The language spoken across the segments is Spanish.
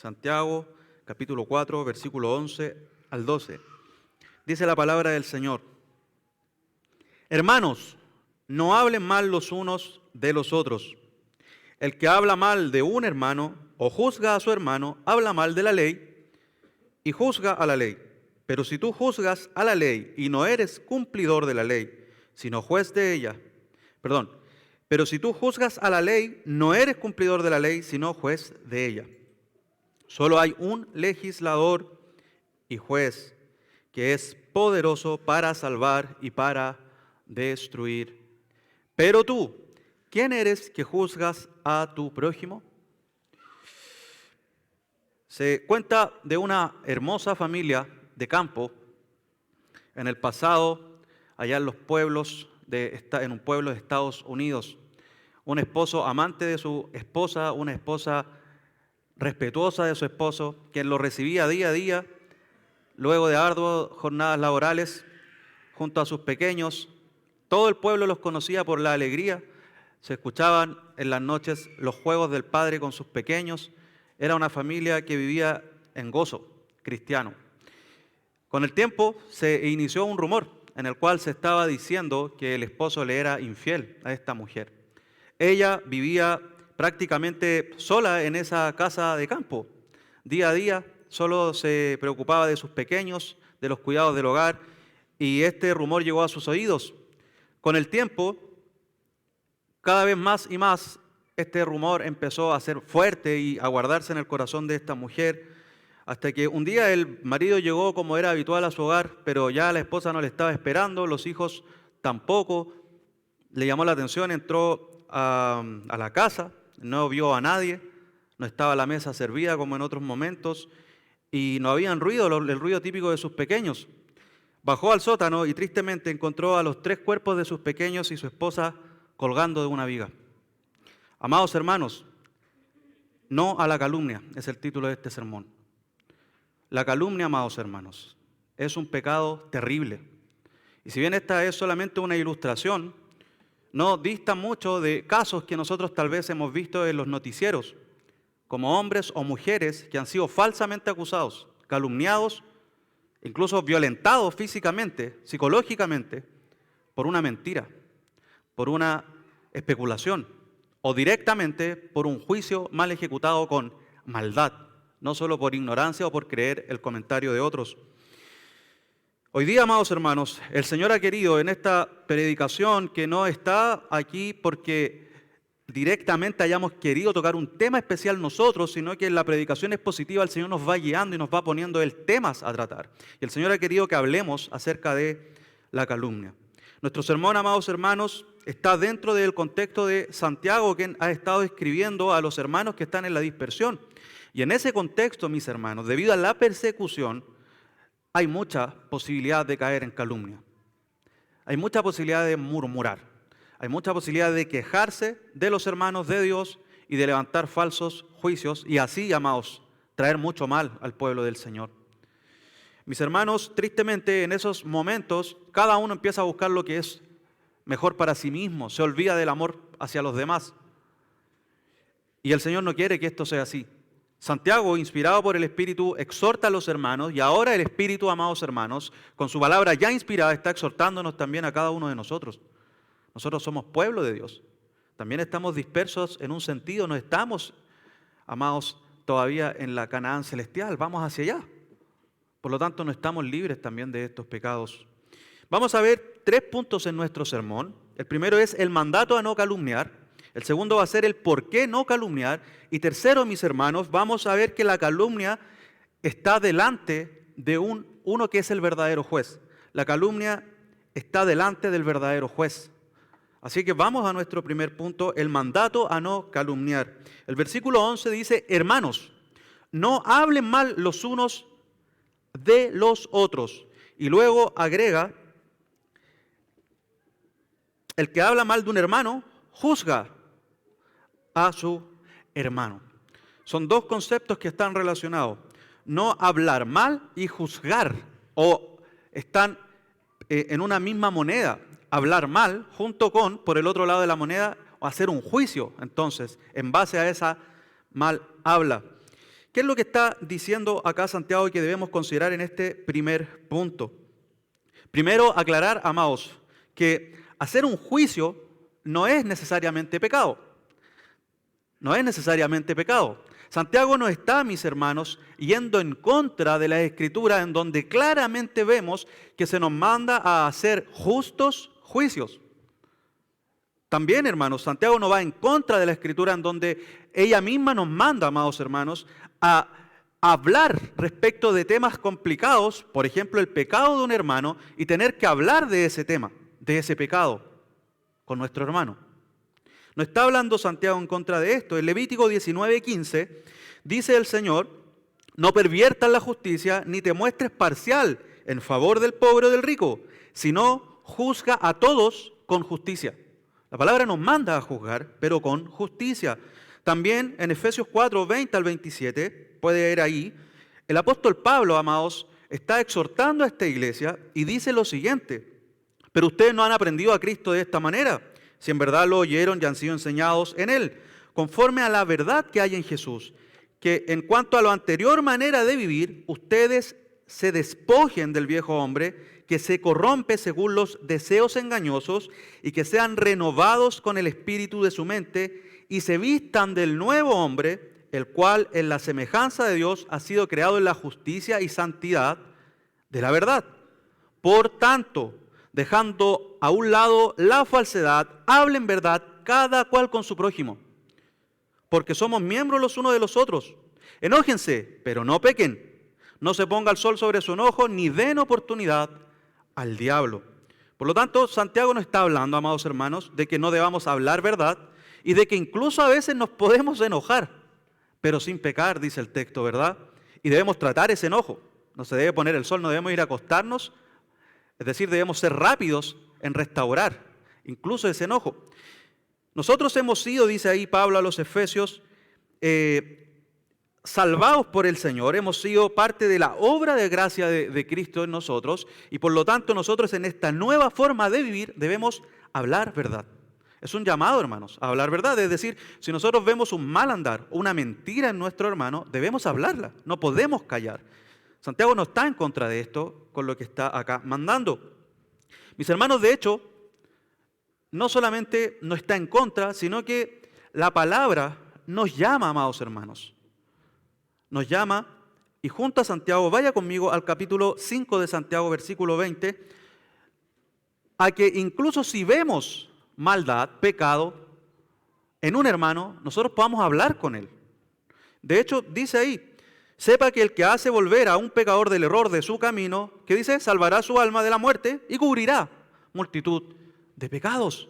Santiago, capítulo 4, versículo 11 al 12. Dice la palabra del Señor: Hermanos, no hablen mal los unos de los otros. El que habla mal de un hermano o juzga a su hermano, habla mal de la ley y juzga a la ley. Pero si tú juzgas a la ley y no eres cumplidor de la ley, sino juez de ella, pero si tú juzgas a la ley, no eres cumplidor de la ley, sino juez de ella. Solo hay un legislador y juez que es poderoso para salvar y para destruir. Pero tú, ¿quién eres que juzgas a tu prójimo? Se cuenta de una hermosa familia de campo en el pasado, allá en los pueblos, en un pueblo de Estados Unidos. Un esposo amante de su esposa, una esposa respetuosa de su esposo, quien lo recibía día a día, luego de arduas jornadas laborales, junto a sus pequeños. Todo el pueblo los conocía por la alegría. Se escuchaban en las noches los juegos del padre con sus pequeños. Era una familia que vivía en gozo cristiano. Con el tiempo se inició un rumor en el cual se estaba diciendo que el esposo le era infiel a esta mujer. Ella vivía prácticamente sola en esa casa de campo. Día a día solo se preocupaba de sus pequeños, de los cuidados del hogar, y este rumor llegó a sus oídos. Con el tiempo, cada vez más y más, este rumor empezó a ser fuerte y a guardarse en el corazón de esta mujer, hasta que un día el marido llegó como era habitual a su hogar, pero ya la esposa no le estaba esperando, los hijos tampoco. Le llamó la atención, entró a la casa, no vio a nadie, no estaba la mesa servida como en otros momentos y no había ruido, el ruido típico de sus pequeños. Bajó al sótano y tristemente encontró a los 3 cuerpos de sus pequeños y su esposa colgando de una viga. Amados hermanos, no a la calumnia es el título de este sermón. La calumnia, amados hermanos, es un pecado terrible. Y si bien esta es solamente una ilustración, no dista mucho de casos que nosotros tal vez hemos visto en los noticieros, como hombres o mujeres que han sido falsamente acusados, calumniados, incluso violentados físicamente, psicológicamente, por una mentira, por una especulación o directamente por un juicio mal ejecutado con maldad, no solo por ignorancia o por creer el comentario de otros. Hoy día, amados hermanos, el Señor ha querido en esta predicación, que no está aquí porque directamente hayamos querido tocar un tema especial nosotros, sino que en la predicación expositiva el Señor nos va guiando y nos va poniendo temas a tratar. Y el Señor ha querido que hablemos acerca de la calumnia. Nuestro sermón, amados hermanos, está dentro del contexto de Santiago, quien ha estado escribiendo a los hermanos que están en la dispersión. Y en ese contexto, mis hermanos, debido a la persecución, hay mucha posibilidad de caer en calumnia. Hay mucha posibilidad de murmurar. Hay mucha posibilidad de quejarse de los hermanos de Dios y de levantar falsos juicios y así, amados, traer mucho mal al pueblo del Señor. Mis hermanos, tristemente en esos momentos, cada uno empieza a buscar lo que es mejor para sí mismo, se olvida del amor hacia los demás. Y el Señor no quiere que esto sea así. Santiago, inspirado por el Espíritu, exhorta a los hermanos y ahora el Espíritu, amados hermanos, con su palabra ya inspirada, está exhortándonos también a cada uno de nosotros. Nosotros somos pueblo de Dios. También estamos dispersos en un sentido, no estamos, amados, todavía en la Canaán celestial, vamos hacia allá. Por lo tanto, no estamos libres también de estos pecados. Vamos a ver 3 puntos en nuestro sermón. El primero es el mandato a no calumniar. El segundo va a ser el por qué no calumniar. Y tercero, mis hermanos, vamos a ver que la calumnia está delante de uno que es el verdadero juez. La calumnia está delante del verdadero juez. Así que vamos a nuestro primer punto, el mandato a no calumniar. El versículo 11 dice: hermanos, no hablen mal los unos de los otros. Y luego agrega: el que habla mal de un hermano, juzga a su hermano. Son 2 conceptos que están relacionados. No hablar mal y juzgar, o están en una misma moneda. Hablar mal junto con, por el otro lado de la moneda, hacer un juicio, entonces, en base a esa mal habla. ¿Qué es lo que está diciendo acá Santiago y que debemos considerar en este primer punto? Primero, aclarar, amados, que hacer un juicio no es necesariamente pecado. No es necesariamente pecado. Santiago no está, mis hermanos, yendo en contra de la Escritura, en donde claramente vemos que se nos manda a hacer justos juicios. También, hermanos, Santiago no va en contra de la Escritura, en donde ella misma nos manda, amados hermanos, a hablar respecto de temas complicados, por ejemplo, el pecado de un hermano, y tener que hablar de ese tema, de ese pecado, con nuestro hermano. No está hablando Santiago en contra de esto. En Levítico 19:15 dice el Señor: no perviertas la justicia, ni te muestres parcial en favor del pobre o del rico, sino juzga a todos con justicia. La palabra nos manda a juzgar, pero con justicia. También en Efesios 4:20 al 27, puede ir ahí, el apóstol Pablo, amados, está exhortando a esta iglesia y dice lo siguiente: pero ustedes no han aprendido a Cristo de esta manera, si en verdad lo oyeron y han sido enseñados en Él, conforme a la verdad que hay en Jesús, que en cuanto a la anterior manera de vivir, ustedes se despojen del viejo hombre, que se corrompe según los deseos engañosos, y que sean renovados con el espíritu de su mente, y se vistan del nuevo hombre, el cual en la semejanza de Dios ha sido creado en la justicia y santidad de la verdad. Por tanto, dejando a un lado la falsedad, hablen verdad cada cual con su prójimo, porque somos miembros los unos de los otros. Enójense, pero no pequen. No se ponga el sol sobre su enojo, ni den oportunidad al diablo. Por lo tanto, Santiago no está hablando, amados hermanos, de que no debamos hablar verdad y de que incluso a veces nos podemos enojar, pero sin pecar, dice el texto, ¿verdad? Y debemos tratar ese enojo. No se debe poner el sol, no debemos ir a acostarnos. Es decir, debemos ser rápidos en restaurar incluso ese enojo. Nosotros hemos sido, dice ahí Pablo a los Efesios, salvados por el Señor, hemos sido parte de la obra de gracia de Cristo en nosotros, y por lo tanto nosotros en esta nueva forma de vivir debemos hablar verdad. Es un llamado, hermanos, a hablar verdad. Es decir, si nosotros vemos un mal andar, una mentira en nuestro hermano, debemos hablarla, no podemos callar. Santiago no está en contra de esto con lo que está acá mandando. Mis hermanos, de hecho, no solamente no está en contra, sino que la palabra nos llama, amados hermanos. Nos llama, y junto a Santiago, vaya conmigo al capítulo 5 de Santiago, versículo 20, a que incluso si vemos maldad, pecado, en un hermano, nosotros podamos hablar con él. De hecho, dice ahí: sepa que el que hace volver a un pecador del error de su camino, que dice, salvará su alma de la muerte y cubrirá multitud de pecados.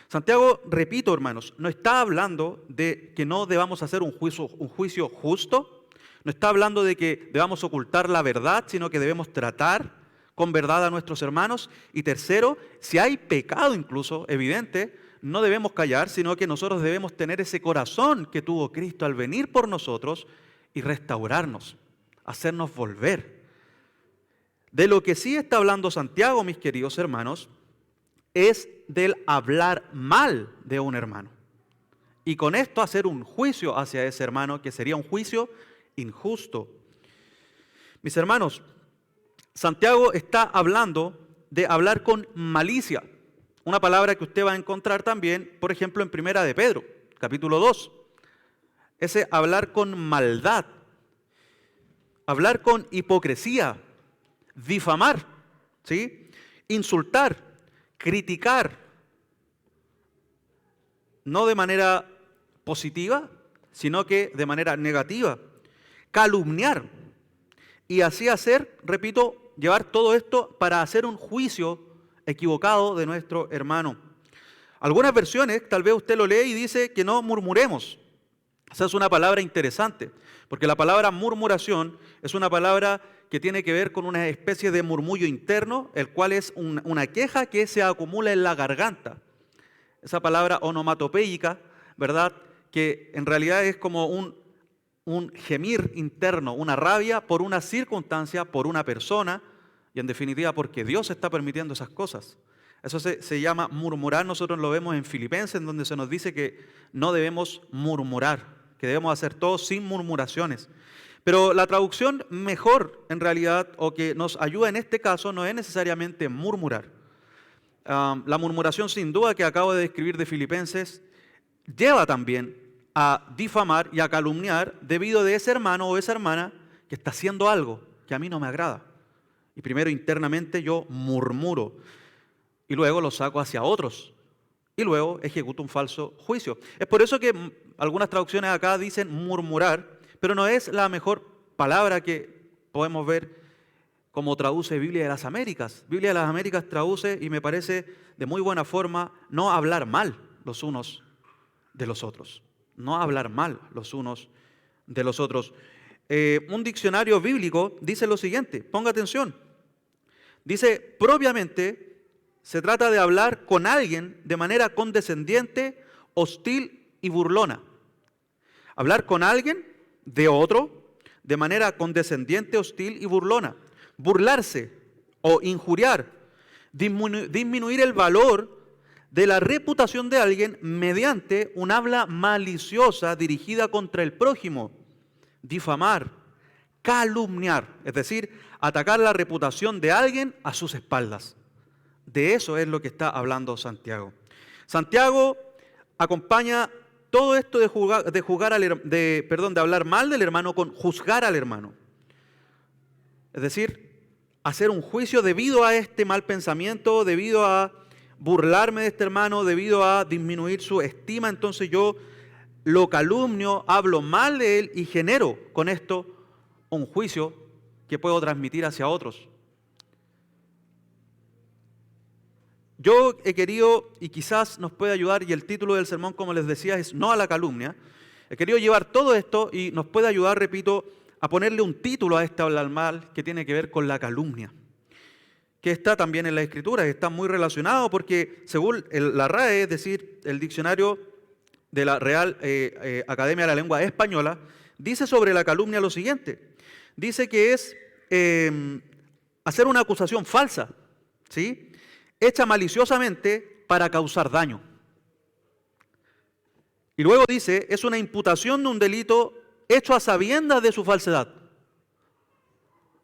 Santiago, repito, hermanos, no está hablando de que no debamos hacer un juicio justo, no está hablando de que debamos ocultar la verdad, sino que debemos tratar con verdad a nuestros hermanos. Y tercero, si hay pecado incluso evidente, no debemos callar, sino que nosotros debemos tener ese corazón que tuvo Cristo al venir por nosotros y restaurarnos, hacernos volver. De lo que sí está hablando Santiago, mis queridos hermanos, es del hablar mal de un hermano. Y con esto hacer un juicio hacia ese hermano, que sería un juicio injusto. Mis hermanos, Santiago está hablando de hablar con malicia. Una palabra que usted va a encontrar también, por ejemplo, en Primera de Pedro, capítulo 2. Ese hablar con maldad, hablar con hipocresía, difamar, ¿sí? Insultar, criticar, no de manera positiva, sino que de manera negativa, calumniar, y así hacer, repito, llevar todo esto para hacer un juicio equivocado de nuestro hermano. Algunas versiones, tal vez usted lo lee y dice que no murmuremos. Esa es una palabra interesante, porque la palabra murmuración es una palabra que tiene que ver con una especie de murmullo interno, el cual es una queja que se acumula en la garganta. Esa palabra onomatopéyica, ¿verdad?, que en realidad es como un gemir interno, una rabia por una circunstancia, por una persona, y en definitiva porque Dios está permitiendo esas cosas. Eso se llama murmurar. Nosotros lo vemos en Filipenses, en donde se nos dice que no debemos murmurar, que debemos hacer todo sin murmuraciones. Pero la traducción mejor, en realidad, o que nos ayuda en este caso, no es necesariamente murmurar. La murmuración, sin duda, que acabo de describir de Filipenses, lleva también a difamar y a calumniar debido de ese hermano o esa hermana que está haciendo algo que a mí no me agrada. Y primero internamente yo murmuro y luego lo saco hacia otros y luego ejecuto un falso juicio. Es por eso que algunas traducciones acá dicen murmurar, pero no es la mejor palabra que podemos ver como traduce Biblia de las Américas. Biblia de las Américas traduce, y me parece de muy buena forma, no hablar mal los unos de los otros. No hablar mal los unos de los otros. Un diccionario bíblico dice lo siguiente, ponga atención. Dice, propiamente se trata de hablar con alguien de manera condescendiente, hostil y burlona. Hablar con alguien de otro de manera condescendiente, hostil y burlona. Burlarse o injuriar, disminuir el valor de la reputación de alguien mediante un habla maliciosa dirigida contra el prójimo, difamar, calumniar, es decir, atacar la reputación de alguien a sus espaldas. De eso es lo que está hablando Santiago. Santiago acompaña todo esto de hablar mal del hermano con juzgar al hermano. Es decir, hacer un juicio debido a este mal pensamiento, debido a burlarme de este hermano, debido a disminuir su estima, entonces yo lo calumnio, hablo mal de él y genero con esto un juicio que puedo transmitir hacia otros. Yo he querido, y quizás nos puede ayudar, y el título del sermón, como les decía, es No a la calumnia. He querido llevar todo esto y nos puede ayudar, repito, a ponerle un título a este hablar mal que tiene que ver con la calumnia, que está también en la Escritura, que está muy relacionado porque según la RAE, es decir, el diccionario de la Real Academia de la Lengua Española, dice sobre la calumnia lo siguiente. Dice que es hacer una acusación falsa, ¿sí?, hecha maliciosamente para causar daño. Y luego dice, es una imputación de un delito hecho a sabiendas de su falsedad.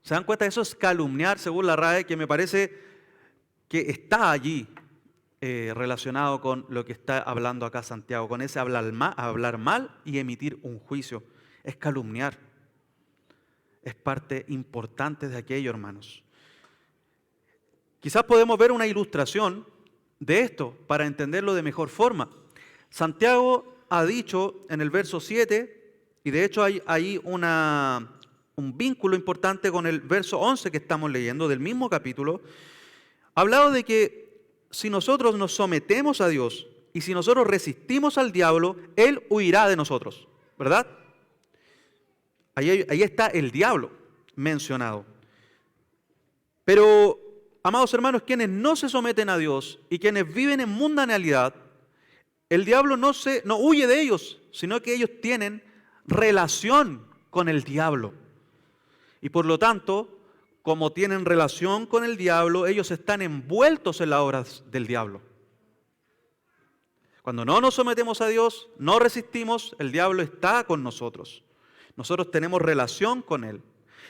¿Se dan cuenta? Eso es calumniar, según la RAE, que me parece que está allí relacionado con lo que está hablando acá Santiago, con ese hablar mal y emitir un juicio. Es calumniar. Es parte importante de aquello, hermanos. Quizás podemos ver una ilustración de esto para entenderlo de mejor forma. Santiago ha dicho en el verso 7, y de hecho hay ahí un vínculo importante con el verso 11 que estamos leyendo del mismo capítulo, ha hablado de que si nosotros nos sometemos a Dios y si nosotros resistimos al diablo, Él huirá de nosotros, ¿verdad? Ahí está el diablo mencionado. Pero, amados hermanos, quienes no se someten a Dios y quienes viven en mundanalidad, el diablo no huye de ellos, sino que ellos tienen relación con el diablo. Y por lo tanto, como tienen relación con el diablo, ellos están envueltos en las obras del diablo. Cuando no nos sometemos a Dios, no resistimos, el diablo está con nosotros. Nosotros tenemos relación con él.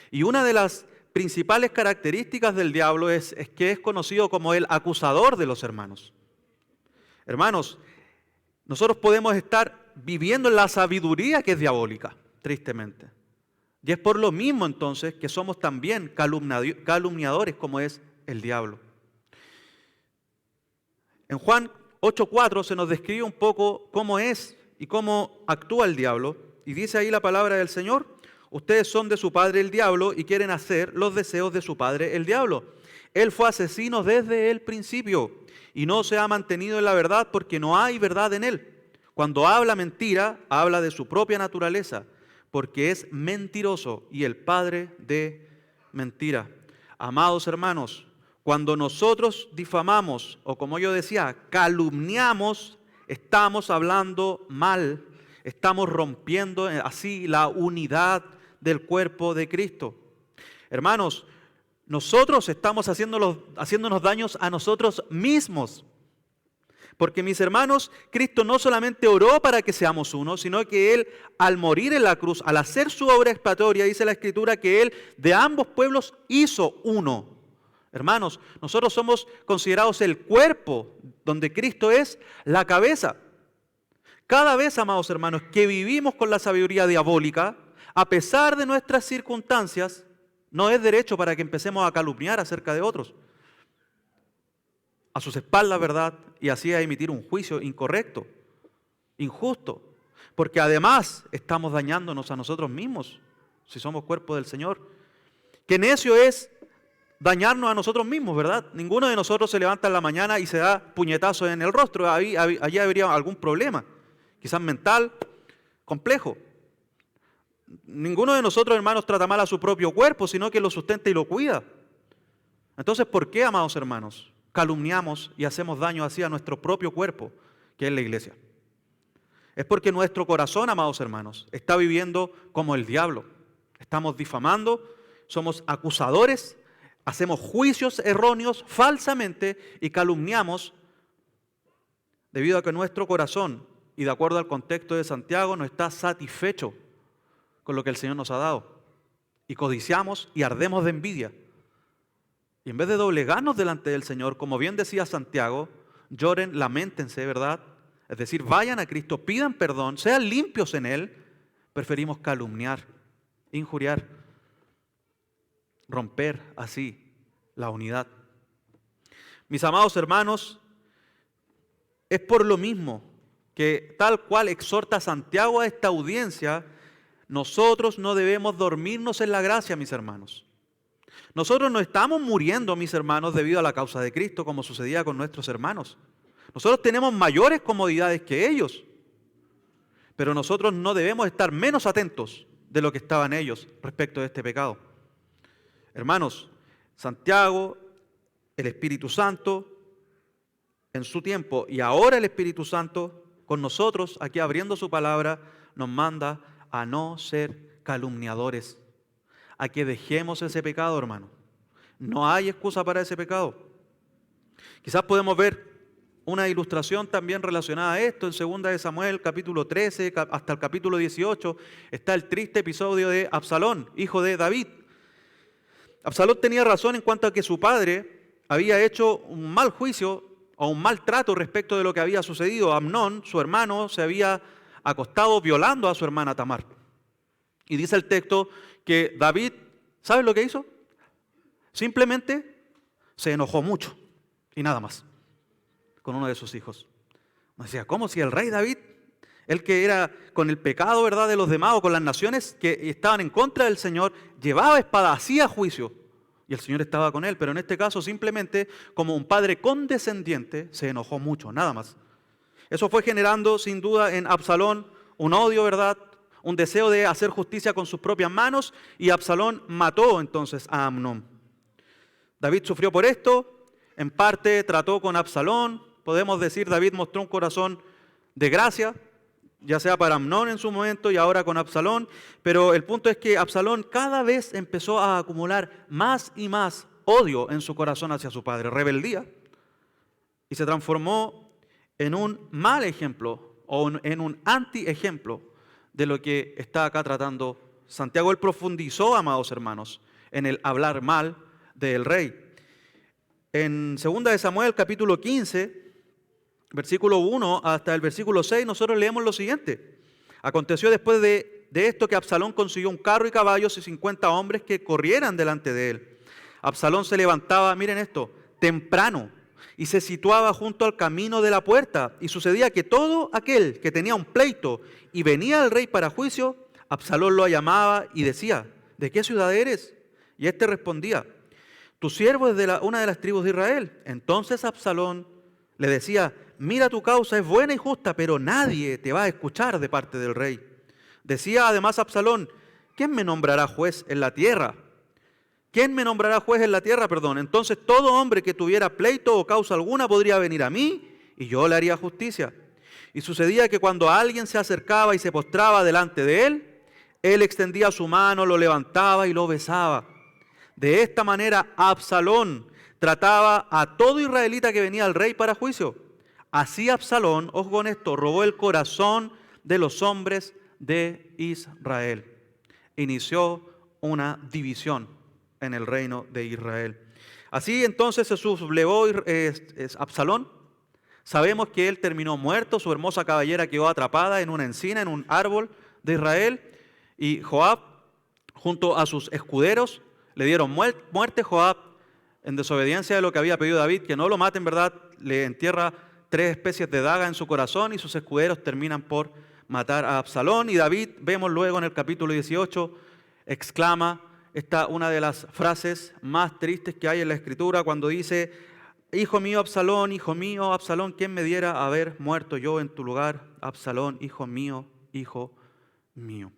Y una de las principales características del diablo es que es conocido como el acusador de los hermanos. Hermanos, nosotros podemos estar viviendo en la sabiduría que es diabólica, tristemente. Y es por lo mismo entonces que somos también calumniadores como es el diablo. En Juan 8:4 se nos describe un poco cómo es y cómo actúa el diablo. Y dice ahí la palabra del Señor: ustedes son de su padre el diablo y quieren hacer los deseos de su padre el diablo. Él fue asesino desde el principio y no se ha mantenido en la verdad porque no hay verdad en él. Cuando habla mentira, habla de su propia naturaleza, porque es mentiroso y el padre de mentira. Amados hermanos, cuando nosotros difamamos, o como yo decía, calumniamos, estamos hablando mal, estamos rompiendo así la unidad del cuerpo de Cristo. Hermanos, nosotros estamos haciéndonos daños a nosotros mismos. Porque mis hermanos, Cristo no solamente oró para que seamos uno, sino que Él al morir en la cruz, al hacer su obra expiatoria, dice la Escritura que Él de ambos pueblos hizo uno. Hermanos, nosotros somos considerados el cuerpo donde Cristo es la cabeza. Cada vez, amados hermanos, que vivimos con la sabiduría diabólica, a pesar de nuestras circunstancias, no es derecho para que empecemos a calumniar acerca de otros, a sus espaldas, ¿verdad? Y así a emitir un juicio incorrecto, injusto, porque además estamos dañándonos a nosotros mismos, si somos cuerpo del Señor. Qué necio es dañarnos a nosotros mismos, ¿verdad? Ninguno de nosotros se levanta en la mañana y se da puñetazos en el rostro, allí habría algún problema, quizás mental, complejo. Ninguno de nosotros, hermanos, trata mal a su propio cuerpo, sino que lo sustenta y lo cuida. Entonces, ¿por qué, amados hermanos, calumniamos y hacemos daño así a nuestro propio cuerpo, que es la iglesia? Es porque nuestro corazón, amados hermanos, está viviendo como el diablo. Estamos difamando, somos acusadores, hacemos juicios erróneos falsamente y calumniamos debido a que nuestro corazón, y de acuerdo al contexto de Santiago, no está satisfecho con lo que el Señor nos ha dado. Y codiciamos y ardemos de envidia. Y en vez de doblegarnos delante del Señor, como bien decía Santiago, lloren, lamentense, ¿verdad? Es decir, vayan a Cristo, pidan perdón, sean limpios en Él. Preferimos calumniar, injuriar, romper así la unidad. Mis amados hermanos, es por lo mismo que tal cual exhorta Santiago a esta audiencia, nosotros no debemos dormirnos en la gracia, mis hermanos. Nosotros no estamos muriendo, mis hermanos, debido a la causa de Cristo, como sucedía con nuestros hermanos. Nosotros tenemos mayores comodidades que ellos, pero nosotros no debemos estar menos atentos de lo que estaban ellos respecto de este pecado. Hermanos, Santiago, el Espíritu Santo, en su tiempo y ahora el Espíritu Santo, con nosotros, aquí abriendo su palabra, nos manda a no ser calumniadores, a que dejemos ese pecado, hermano. No hay excusa para ese pecado. Quizás podemos ver una ilustración también relacionada a esto en 2 de Samuel, capítulo 13, hasta el capítulo 18, está el triste episodio de Absalón, hijo de David. Absalón tenía razón en cuanto a que su padre había hecho un mal juicio o un mal trato respecto de lo que había sucedido. Amnón, su hermano, se había acostado violando a su hermana Tamar. Y dice el texto que David, ¿sabes lo que hizo? Simplemente se enojó mucho y nada más con uno de sus hijos. Me decía, ¿cómo si el rey David, el que era con el pecado, ¿verdad?, de los demás o con las naciones que estaban en contra del Señor, llevaba espada, hacía juicio y el Señor estaba con él? Pero en este caso simplemente como un padre condescendiente se enojó mucho, nada más. Eso fue generando sin duda en Absalón un odio, ¿verdad?, un deseo de hacer justicia con sus propias manos, y Absalón mató entonces a Amnón. David sufrió por esto, en parte trató con Absalón. Podemos decir, David mostró un corazón de gracia, ya sea para Amnón en su momento y ahora con Absalón, pero el punto es que Absalón cada vez empezó a acumular más y más odio en su corazón hacia su padre, rebeldía, y se transformó en un mal ejemplo o en un anti-ejemplo de lo que está acá tratando Santiago. Él profundizó, amados hermanos, en el hablar mal del rey. En 2 de Samuel, capítulo 15, versículo 1 hasta el versículo 6, nosotros leemos lo siguiente. Aconteció después de esto que Absalón consiguió un carro y caballos y 50 hombres que corrieran delante de él. Absalón se levantaba, miren esto, temprano, y se situaba junto al camino de la puerta. Y sucedía que todo aquel que tenía un pleito y venía al rey para juicio, Absalón lo llamaba y decía, ¿de qué ciudad eres? Y éste respondía, tu siervo es de una de las tribus de Israel. Entonces Absalón le decía, mira, tu causa es buena y justa, pero nadie te va a escuchar de parte del rey. Decía además Absalón, ¿quién me nombrará juez en la tierra? ¿Quién me nombrará juez en la tierra? Entonces todo hombre que tuviera pleito o causa alguna podría venir a mí y yo le haría justicia. Y sucedía que cuando alguien se acercaba y se postraba delante de él, él extendía su mano, lo levantaba y lo besaba. De esta manera Absalón trataba a todo israelita que venía al rey para juicio. Así Absalón, ojo con esto, robó el corazón de los hombres de Israel. Inició una división en el reino de Israel. Así entonces se sublevó Absalón. Sabemos que él terminó muerto, su hermosa cabellera quedó atrapada en una encina, en un árbol de Israel, y Joab, junto a sus escuderos, le dieron muerte. Joab, en desobediencia de lo que había pedido David, que no lo maten, ¿verdad?, le entierra 3 especies de daga en su corazón y sus escuderos terminan por matar a Absalón. Y David, vemos luego en el capítulo 18, exclama una de las frases más tristes que hay en la Escritura, cuando dice: hijo mío Absalón, ¿quién me diera haber muerto yo en tu lugar? Absalón, hijo mío, hijo mío.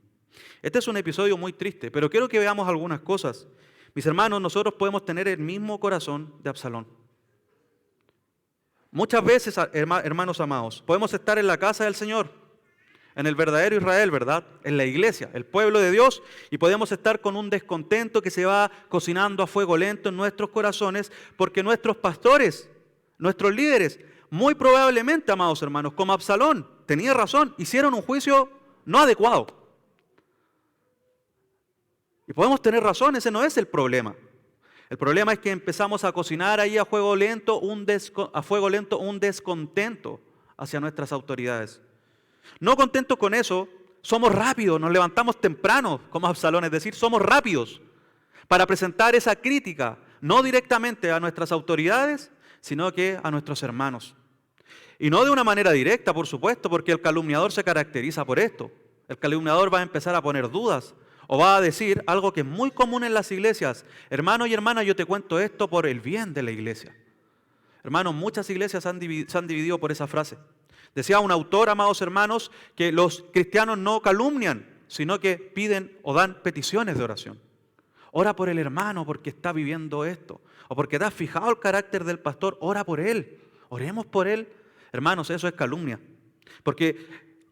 Este es un episodio muy triste, pero quiero que veamos algunas cosas. Mis hermanos, nosotros podemos tener el mismo corazón de Absalón. Muchas veces, hermanos amados, podemos estar en la casa del Señor, en el verdadero Israel, ¿verdad?, en la iglesia, el pueblo de Dios, y podemos estar con un descontento que se va cocinando a fuego lento en nuestros corazones, porque nuestros pastores, nuestros líderes, muy probablemente, amados hermanos, como Absalón, tenía razón, hicieron un juicio no adecuado. Y podemos tener razón, ese no es el problema. El problema es que empezamos a cocinar ahí a fuego lento un descontento hacia nuestras autoridades. No contentos con eso, somos rápidos, nos levantamos temprano como Absalón, es decir, somos rápidos para presentar esa crítica, no directamente a nuestras autoridades, sino que a nuestros hermanos. Y no de una manera directa, por supuesto, porque el calumniador se caracteriza por esto. El calumniador va a empezar a poner dudas o va a decir algo que es muy común en las iglesias: hermano y hermana, yo te cuento esto por el bien de la iglesia. Hermanos, muchas iglesias se han dividido por esa frase. Decía un autor, amados hermanos, que los cristianos no calumnian, sino que piden o dan peticiones de oración. Ora por el hermano porque está viviendo esto, o porque te has fijado el carácter del pastor, ora por él, oremos por él. Hermanos, eso es calumnia, porque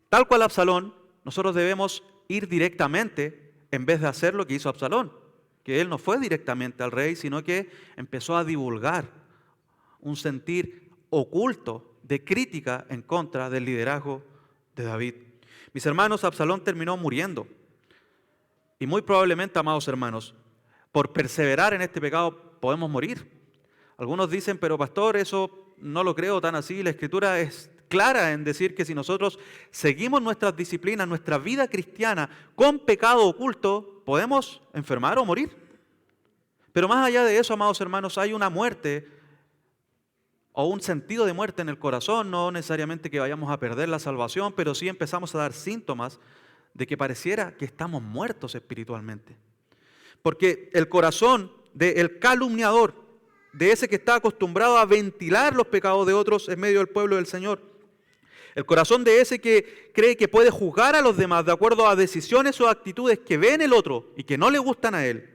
tal cual Absalón, nosotros debemos ir directamente en vez de hacer lo que hizo Absalón, que él no fue directamente al rey, sino que empezó a divulgar un sentir oculto de crítica en contra del liderazgo de David. Mis hermanos, Absalón terminó muriendo. Y muy probablemente, amados hermanos, por perseverar en este pecado podemos morir. Algunos dicen: pero pastor, eso no lo creo tan así. La Escritura es clara en decir que si nosotros seguimos nuestras disciplinas, nuestra vida cristiana con pecado oculto, podemos enfermar o morir. Pero más allá de eso, amados hermanos, hay una muerte o un sentido de muerte en el corazón, no necesariamente que vayamos a perder la salvación, pero sí empezamos a dar síntomas de que pareciera que estamos muertos espiritualmente. Porque el corazón del calumniador, de ese que está acostumbrado a ventilar los pecados de otros en medio del pueblo del Señor, el corazón de ese que cree que puede juzgar a los demás de acuerdo a decisiones o actitudes que ve en el otro y que no le gustan a él,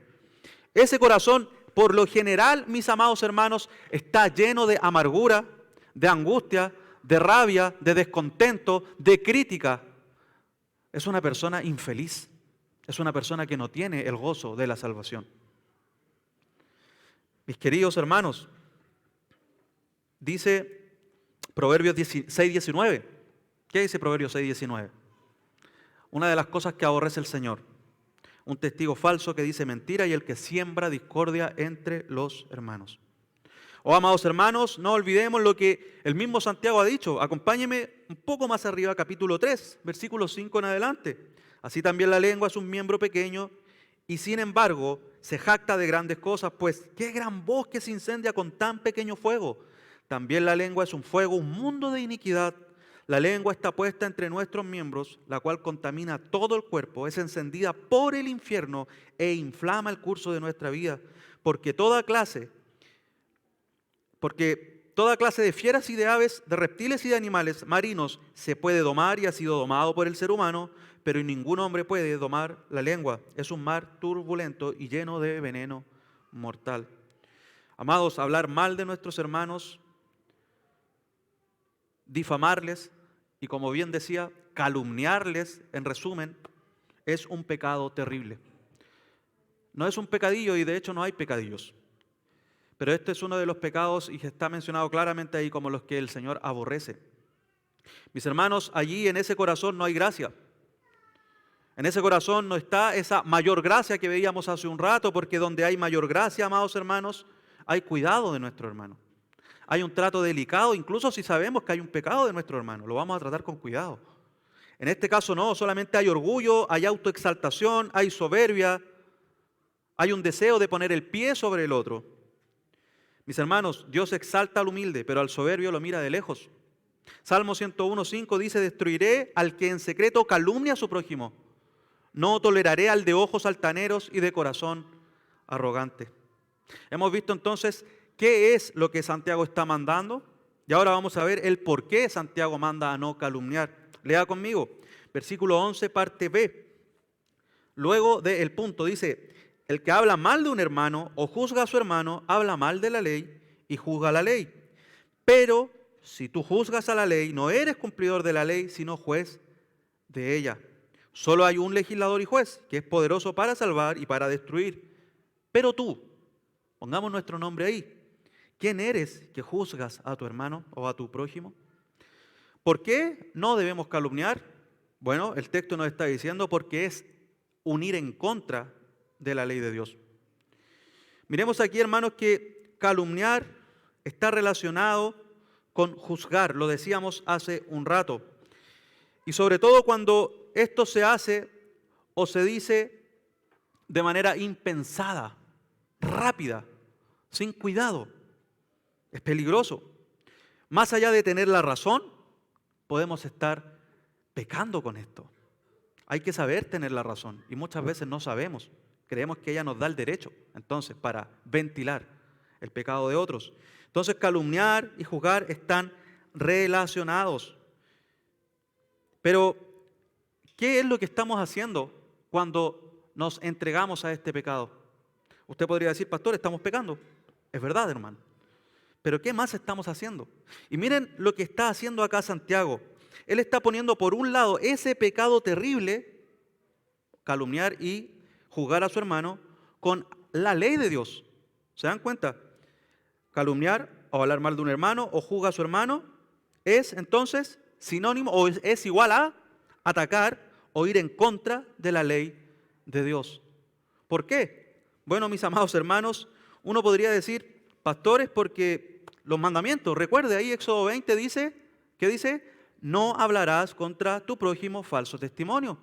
ese corazón, por lo general, mis amados hermanos, está lleno de amargura, de angustia, de rabia, de descontento, de crítica. Es una persona infeliz, es una persona que no tiene el gozo de la salvación. Mis queridos hermanos, dice Proverbios 6:19. ¿Qué dice Proverbios 6:19? Una de las cosas que aborrece el Señor: un testigo falso que dice mentira y el que siembra discordia entre los hermanos. Oh, amados hermanos, no olvidemos lo que el mismo Santiago ha dicho. Acompáñeme un poco más arriba, capítulo 3, versículo 5 en adelante. Así también la lengua es un miembro pequeño y sin embargo se jacta de grandes cosas, pues qué gran voz que se incendia con tan pequeño fuego. También la lengua es un fuego, un mundo de iniquidad. La lengua está puesta entre nuestros miembros, la cual contamina todo el cuerpo, es encendida por el infierno e inflama el curso de nuestra vida, porque toda clase de fieras y de aves, de reptiles y de animales marinos se puede domar y ha sido domado por el ser humano, pero ningún hombre puede domar la lengua. Es un mar turbulento y lleno de veneno mortal. Amados, hablar mal de nuestros hermanos, difamarles y, como bien decía, calumniarles, en resumen, es un pecado terrible. No es un pecadillo y de hecho no hay pecadillos. Pero este es uno de los pecados y que está mencionado claramente ahí como los que el Señor aborrece. Mis hermanos, allí en ese corazón no hay gracia. En ese corazón no está esa mayor gracia que veíamos hace un rato, porque donde hay mayor gracia, amados hermanos, hay cuidado de nuestro hermano. Hay un trato delicado, incluso si sabemos que hay un pecado de nuestro hermano, lo vamos a tratar con cuidado. En este caso no, solamente hay orgullo, hay autoexaltación, hay soberbia, hay un deseo de poner el pie sobre el otro. Mis hermanos, Dios exalta al humilde, pero al soberbio lo mira de lejos. Salmo 101:5 dice: destruiré al que en secreto calumnia a su prójimo. No toleraré al de ojos altaneros y de corazón arrogante. Hemos visto entonces qué es lo que Santiago está mandando. Y ahora vamos a ver el por qué Santiago manda a no calumniar. Lea conmigo, versículo 11, parte B. Luego del punto dice: el que habla mal de un hermano o juzga a su hermano, habla mal de la ley y juzga la ley. Pero si tú juzgas a la ley, no eres cumplidor de la ley, sino juez de ella. Solo hay un legislador y juez, que es poderoso para salvar y para destruir. Pero tú, pongamos nuestro nombre ahí, ¿quién eres que juzgas a tu hermano o a tu prójimo? ¿Por qué no debemos calumniar? Bueno, el texto nos está diciendo porque es unir en contra de la ley de Dios. Miremos aquí, hermanos, que calumniar está relacionado con juzgar, lo decíamos hace un rato. Y sobre todo cuando esto se hace o se dice de manera impensada, rápida, sin cuidado. Es peligroso. Más allá de tener la razón, podemos estar pecando con esto. Hay que saber tener la razón y muchas veces no sabemos. Creemos que ella nos da el derecho, entonces, para ventilar el pecado de otros. Entonces, calumniar y juzgar están relacionados. Pero, ¿qué es lo que estamos haciendo cuando nos entregamos a este pecado? Usted podría decir: pastor, estamos pecando. Es verdad, hermano. Pero ¿qué más estamos haciendo? Y miren lo que está haciendo acá Santiago. Él está poniendo por un lado ese pecado terrible, calumniar y juzgar a su hermano, con la ley de Dios. ¿Se dan cuenta? Calumniar o hablar mal de un hermano o juzgar a su hermano es entonces sinónimo o es igual a atacar o ir en contra de la ley de Dios. ¿Por qué? Bueno, mis amados hermanos, uno podría decir: pastores, porque los mandamientos, recuerde ahí Éxodo 20 dice, ¿qué dice? No hablarás contra tu prójimo falso testimonio.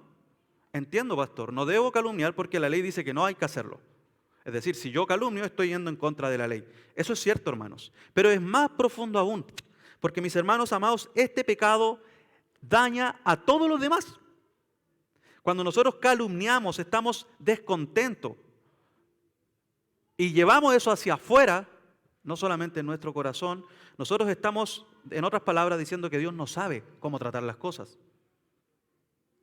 Entiendo, pastor, no debo calumniar porque la ley dice que no hay que hacerlo. Es decir, si yo calumnio, estoy yendo en contra de la ley. Eso es cierto, hermanos. Pero es más profundo aún, porque mis hermanos amados, este pecado daña a todos los demás. Cuando nosotros calumniamos, estamos descontentos y llevamos eso hacia afuera, no solamente en nuestro corazón, nosotros estamos, en otras palabras, diciendo que Dios no sabe cómo tratar las cosas.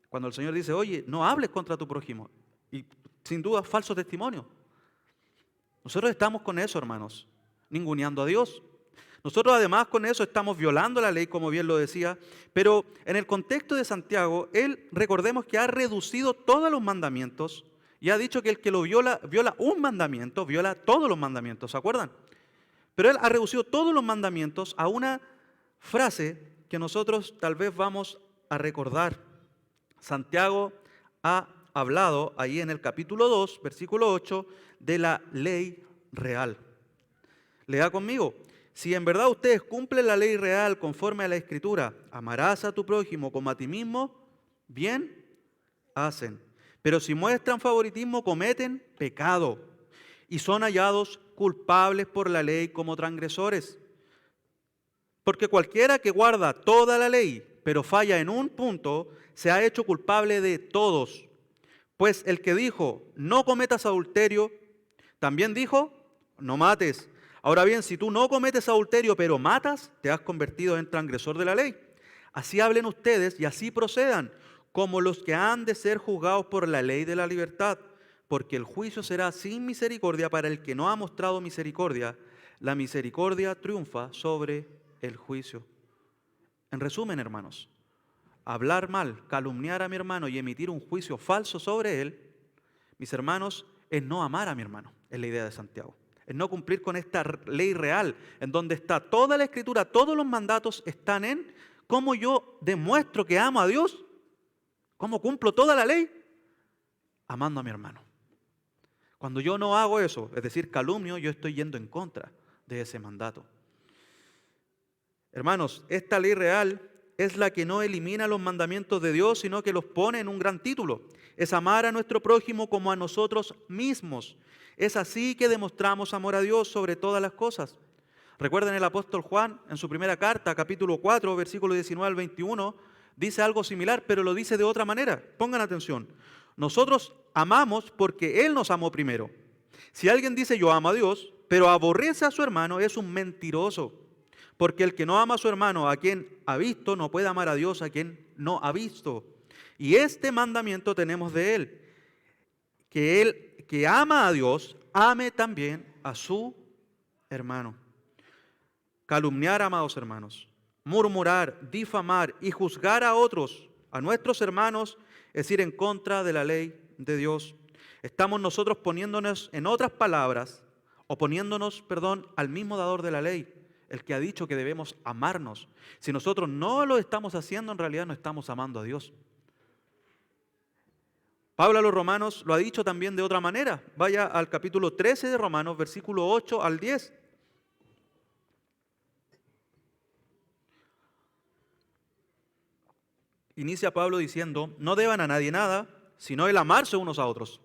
Cuando el Señor dice: oye, no hables contra tu prójimo, y sin duda falso testimonio. Nosotros estamos con eso, hermanos, ninguneando a Dios. Nosotros además con eso estamos violando la ley, como bien lo decía, pero en el contexto de Santiago, él, recordemos que ha reducido todos los mandamientos y ha dicho que el que lo viola un mandamiento, viola todos los mandamientos, ¿se acuerdan? Pero él ha reducido todos los mandamientos a una frase que nosotros tal vez vamos a recordar. Santiago ha hablado ahí en el capítulo 2, versículo 8, de la ley real. Lea conmigo: si en verdad ustedes cumplen la ley real conforme a la Escritura, amarás a tu prójimo como a ti mismo, bien hacen. Pero si muestran favoritismo, cometen pecado y son hallados culpables por la ley como transgresores. Porque cualquiera que guarda toda la ley, pero falla en un punto, se ha hecho culpable de todos. Pues el que dijo: no cometas adulterio, también dijo: no mates. Ahora bien, si tú no cometes adulterio, pero matas, te has convertido en transgresor de la ley. Así hablen ustedes y así procedan, como los que han de ser juzgados por la ley de la libertad. Porque el juicio será sin misericordia para el que no ha mostrado misericordia. La misericordia triunfa sobre el juicio. En resumen, hermanos, hablar mal, calumniar a mi hermano y emitir un juicio falso sobre él, mis hermanos, es no amar a mi hermano, es la idea de Santiago. es no cumplir con esta ley real, en donde está toda la Escritura, todos los mandatos están en cómo yo demuestro que amo a Dios, cómo cumplo toda la ley, amando a mi hermano. Cuando yo no hago eso, es decir, calumnio, yo estoy yendo en contra de ese mandato. Hermanos, esta ley real es la que no elimina los mandamientos de Dios, sino que los pone en un gran título. Es amar a nuestro prójimo como a nosotros mismos. Es así que demostramos amor a Dios sobre todas las cosas. Recuerden, el apóstol Juan, en su primera carta, capítulo 4, versículo 19 al 21, dice algo similar, pero lo dice de otra manera. Pongan atención. Nosotros amamos porque Él nos amó primero. Si alguien dice yo amo a Dios, pero aborrece a su hermano, es un mentiroso. Porque el que no ama a su hermano, a quien ha visto, no puede amar a Dios a quien no ha visto. Y este mandamiento tenemos de Él, que el que ama a Dios, ame también a su hermano. Calumniar, amados hermanos, murmurar, difamar y juzgar a otros, a nuestros hermanos, es ir en contra de la ley de Dios. Estamos nosotros poniéndonos, en otras palabras, oponiéndonos, al mismo dador de la ley, el que ha dicho que debemos amarnos. Si nosotros no lo estamos haciendo, en realidad no estamos amando a Dios. Pablo a los Romanos lo ha dicho también de otra manera. Vaya al capítulo 13 de Romanos, versículo 8 al 10. Inicia Pablo diciendo, no deban a nadie nada, sino el amarse unos a otros.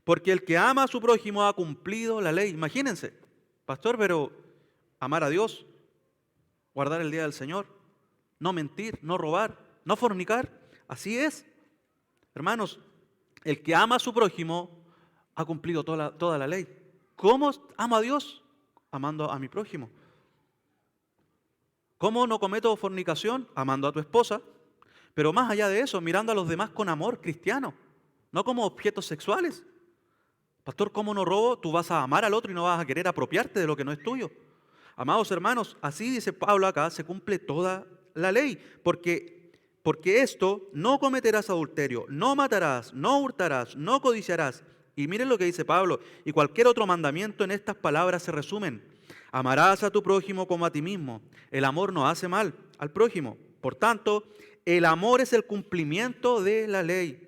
Porque el que ama a su prójimo ha cumplido la ley. Imagínense, pastor, pero amar a Dios, guardar el día del Señor, no mentir, no robar, no fornicar, así es. Hermanos, el que ama a su prójimo ha cumplido toda la ley. ¿Cómo amo a Dios? Amando a mi prójimo. ¿Cómo no cometo fornicación? Amando a tu esposa. Pero más allá de eso, mirando a los demás con amor cristiano, no como objetos sexuales. Pastor, ¿cómo no robo? Tú vas a amar al otro y no vas a querer apropiarte de lo que no es tuyo. Amados hermanos, así dice Pablo acá, se cumple toda la ley, porque esto, no cometerás adulterio, no matarás, no hurtarás, no codiciarás. Y miren lo que dice Pablo, y cualquier otro mandamiento en estas palabras se resumen. Amarás a tu prójimo como a ti mismo. El amor no hace mal al prójimo. Por tanto, el amor es el cumplimiento de la ley.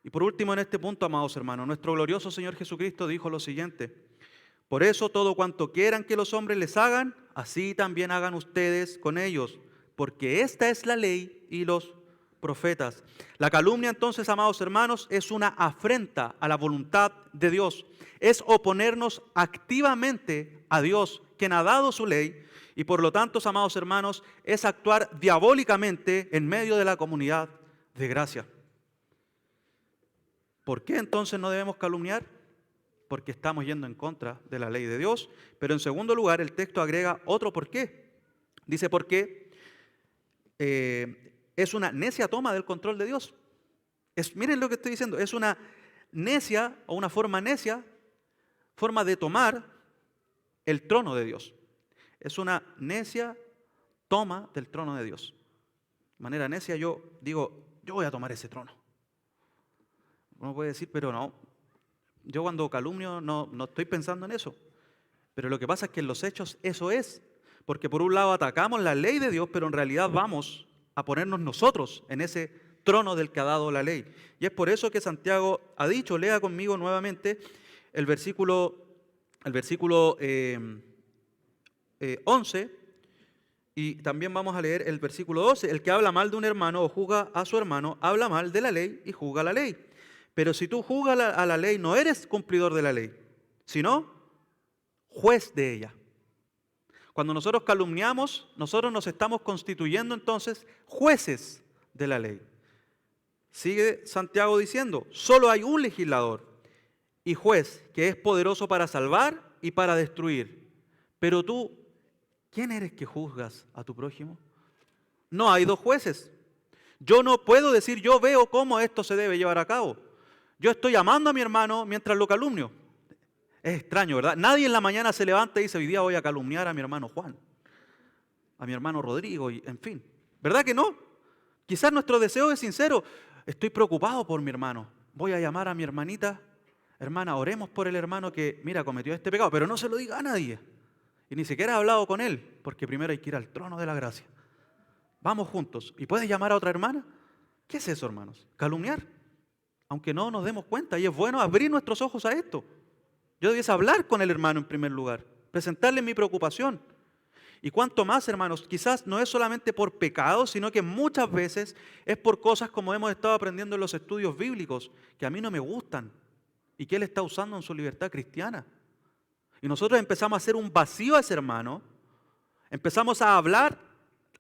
Y por último, en este punto, amados hermanos, nuestro glorioso Señor Jesucristo dijo lo siguiente: por eso todo cuanto quieran que los hombres les hagan, así también hagan ustedes con ellos, porque esta es la ley y los profetas. La calumnia, entonces, amados hermanos, es una afrenta a la voluntad de Dios. Es oponernos activamente a Dios, quien ha dado su ley, y por lo tanto, amados hermanos, es actuar diabólicamente en medio de la comunidad de gracia. ¿Por qué entonces no debemos calumniar? Porque estamos yendo en contra de la ley de Dios. Pero en segundo lugar, el texto agrega otro por qué. Dice porque es una necia toma del control de Dios. Miren lo que estoy diciendo, es una necia o una forma necia, forma de tomar el trono de Dios. Es una necia toma del trono de Dios. De manera necia yo digo, yo voy a tomar ese trono. Uno puede decir, pero no, yo cuando calumnio no estoy pensando en eso. Pero lo que pasa es que en los hechos eso es. Porque por un lado atacamos la ley de Dios, pero en realidad vamos a ponernos nosotros en ese trono del que ha dado la ley. Y es por eso que Santiago ha dicho, lea conmigo nuevamente el versículo 11, y también vamos a leer el versículo 12. El que habla mal de un hermano o juzga a su hermano, habla mal de la ley y juzga la ley. Pero si tú juzgas a la ley, no eres cumplidor de la ley, sino juez de ella. Cuando nosotros calumniamos, nosotros nos estamos constituyendo entonces jueces de la ley. Sigue Santiago diciendo, solo hay un legislador y juez que es poderoso para salvar y para destruir. Pero tú, ¿quién eres que juzgas a tu prójimo? No hay dos jueces. Yo no puedo decir, yo veo cómo esto se debe llevar a cabo. Yo estoy amando a mi hermano mientras lo calumnio. Es extraño, ¿verdad? Nadie en la mañana se levanta y dice, hoy día voy a calumniar a mi hermano Juan, a mi hermano Rodrigo, y en fin. ¿Verdad que no? Quizás nuestro deseo es sincero. Estoy preocupado por mi hermano. Voy a llamar a mi hermanita Hermana, oremos por el hermano que, mira, cometió este pecado, pero no se lo diga a nadie. Y ni siquiera ha hablado con él, porque primero hay que ir al trono de la gracia. Vamos juntos. ¿Y puedes llamar a otra hermana? ¿Qué es eso, hermanos? Calumniar. Aunque no nos demos cuenta, y es bueno abrir nuestros ojos a esto. Yo debiese hablar con el hermano en primer lugar, presentarle mi preocupación. Y cuanto más, hermanos, quizás no es solamente por pecado, sino que muchas veces es por cosas como hemos estado aprendiendo en los estudios bíblicos, que a mí no me gustan y que él está usando en su libertad cristiana. Y nosotros empezamos a hacer un vacío a ese hermano, empezamos a hablar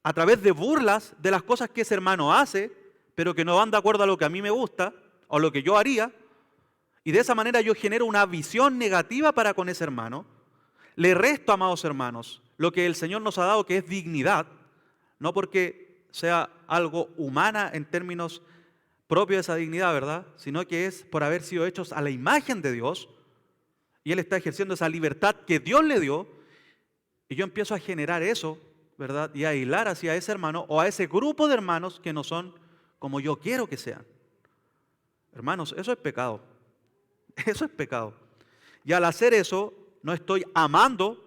a través de burlas de las cosas que ese hermano hace, pero que no van de acuerdo a lo que a mí me gusta o lo que yo haría, y de esa manera yo genero una visión negativa para con ese hermano. Le resto, amados hermanos, lo que el Señor nos ha dado, que es dignidad, no porque sea algo humana en términos propios de esa dignidad, ¿verdad? Sino que es por haber sido hechos a la imagen de Dios, y Él está ejerciendo esa libertad que Dios le dio, y yo empiezo a generar eso, ¿verdad? Y a hilar hacia ese hermano o a ese grupo de hermanos que no son como yo quiero que sean. Hermanos, eso es pecado. Eso es pecado. Y al hacer eso, no estoy amando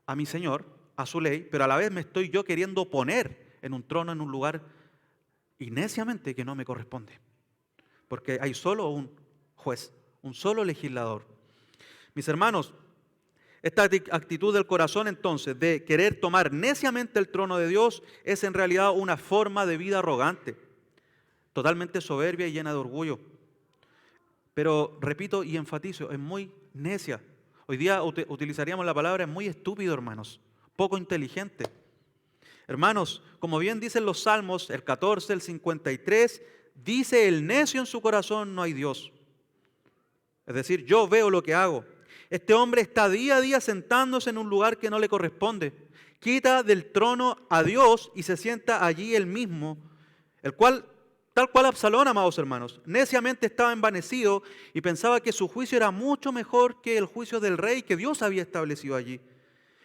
a mi Señor, a su ley, pero a la vez me estoy yo queriendo poner en un trono, en un lugar, y neciamente que no me corresponde. Porque hay solo un juez, un solo legislador. Mis hermanos, esta actitud del corazón entonces de querer tomar neciamente el trono de Dios es en realidad una forma de vida arrogante, totalmente soberbia y llena de orgullo. Pero repito y enfatizo, es muy necia. Hoy día utilizaríamos la palabra es muy estúpido, hermanos, poco inteligente. Hermanos, como bien dicen los Salmos, el 14, el 53, dice el necio en su corazón no hay Dios. Es decir, yo veo lo que hago. Este hombre está día a día sentándose en un lugar que no le corresponde. Quita del trono a Dios y se sienta allí él mismo, el cual, tal cual Absalón, amados hermanos, neciamente estaba envanecido y pensaba que su juicio era mucho mejor que el juicio del rey que Dios había establecido allí.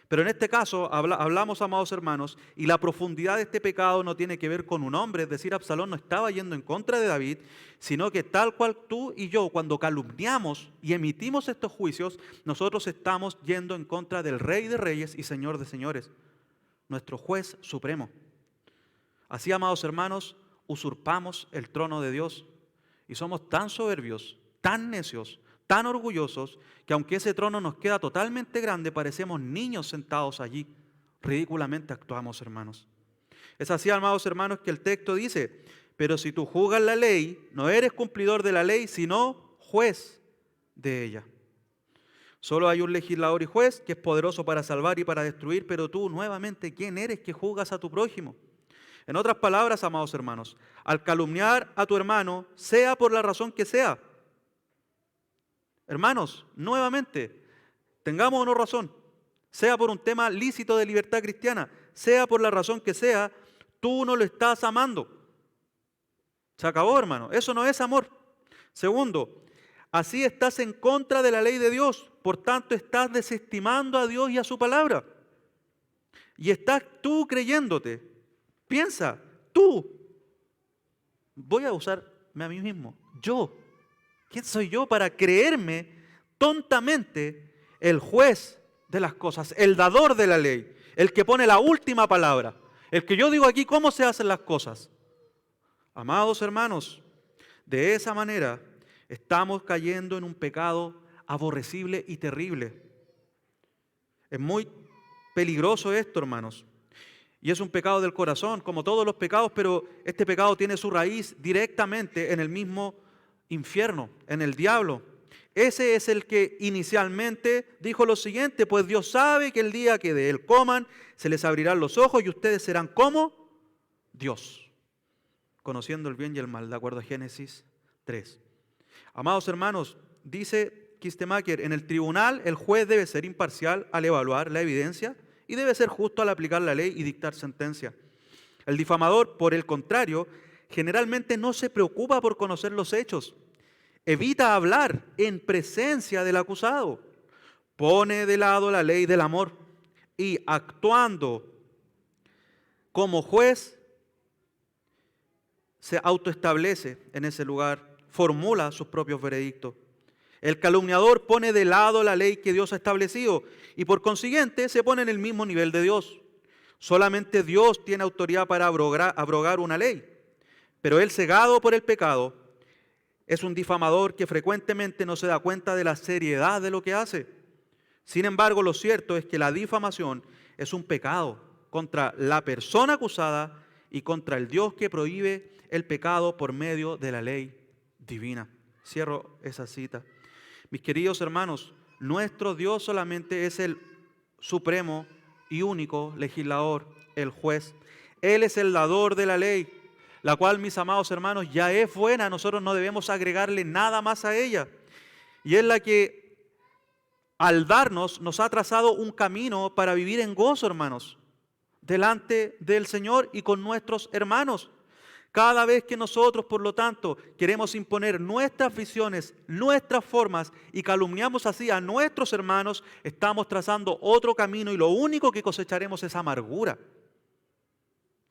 Pero en este caso hablamos, amados hermanos, y la profundidad de este pecado no tiene que ver con un hombre, es decir, Absalón no estaba yendo en contra de David, sino que tal cual tú y yo, cuando calumniamos y emitimos estos juicios, nosotros estamos yendo en contra del Rey de Reyes y Señor de Señores, nuestro juez supremo. Así, amados hermanos, usurpamos el trono de Dios y somos tan soberbios, tan necios, tan orgullosos, que aunque ese trono nos queda totalmente grande, parecemos niños sentados allí. Ridículamente actuamos, hermanos. Es así, amados hermanos, que el texto dice, pero si tú juzgas la ley, no eres cumplidor de la ley, sino juez de ella. Solo hay un legislador y juez que es poderoso para salvar y para destruir, pero tú, nuevamente, ¿quién eres que juzgas a tu prójimo? En otras palabras, amados hermanos, al calumniar a tu hermano, sea por la razón que sea, hermanos, nuevamente, tengamos o no razón, sea por un tema lícito de libertad cristiana, sea por la razón que sea, tú no lo estás amando. Se acabó, hermano. Eso no es amor. Segundo, así estás en contra de la ley de Dios, por tanto estás desestimando a Dios y a su palabra. Y estás tú creyéndote. Piensa, tú. Voy a usarme a mí mismo. Yo. ¿Quién soy yo para creerme tontamente el juez de las cosas, el dador de la ley, el que pone la última palabra, el que yo digo aquí cómo se hacen las cosas? Amados hermanos, de esa manera estamos cayendo en un pecado aborrecible y terrible. Es muy peligroso esto, hermanos. Y es un pecado del corazón, como todos los pecados, pero este pecado tiene su raíz directamente en el mismo infierno, en el diablo. Ese es el que inicialmente dijo lo siguiente, pues Dios sabe que el día que de él coman, se les abrirán los ojos y ustedes serán como Dios, conociendo el bien y el mal, de acuerdo a Génesis 3. Amados hermanos, dice Kistemaker, en el tribunal el juez debe ser imparcial al evaluar la evidencia y debe ser justo al aplicar la ley y dictar sentencia. El difamador, por el contrario, generalmente no se preocupa por conocer los hechos. Evita hablar en presencia del acusado. Pone de lado la ley del amor y actuando como juez se autoestablece en ese lugar, formula sus propios veredictos. El calumniador pone de lado la ley que Dios ha establecido y por consiguiente se pone en el mismo nivel de Dios. Solamente Dios tiene autoridad para abrogar una ley. Pero el cegado por el pecado es un difamador que frecuentemente no se da cuenta de la seriedad de lo que hace. Sin embargo, lo cierto es que la difamación es un pecado contra la persona acusada y contra el Dios que prohíbe el pecado por medio de la ley divina. Cierro esa cita. Mis queridos hermanos, nuestro Dios solamente es el supremo y único legislador, el juez. Él es el dador de la ley, la cual, mis amados hermanos, ya es buena. Nosotros no debemos agregarle nada más a ella. Y es la que al darnos nos ha trazado un camino para vivir en gozo, hermanos, delante del Señor y con nuestros hermanos. Cada vez que nosotros, por lo tanto, queremos imponer nuestras visiones, nuestras formas y calumniamos así a nuestros hermanos, estamos trazando otro camino y lo único que cosecharemos es amargura,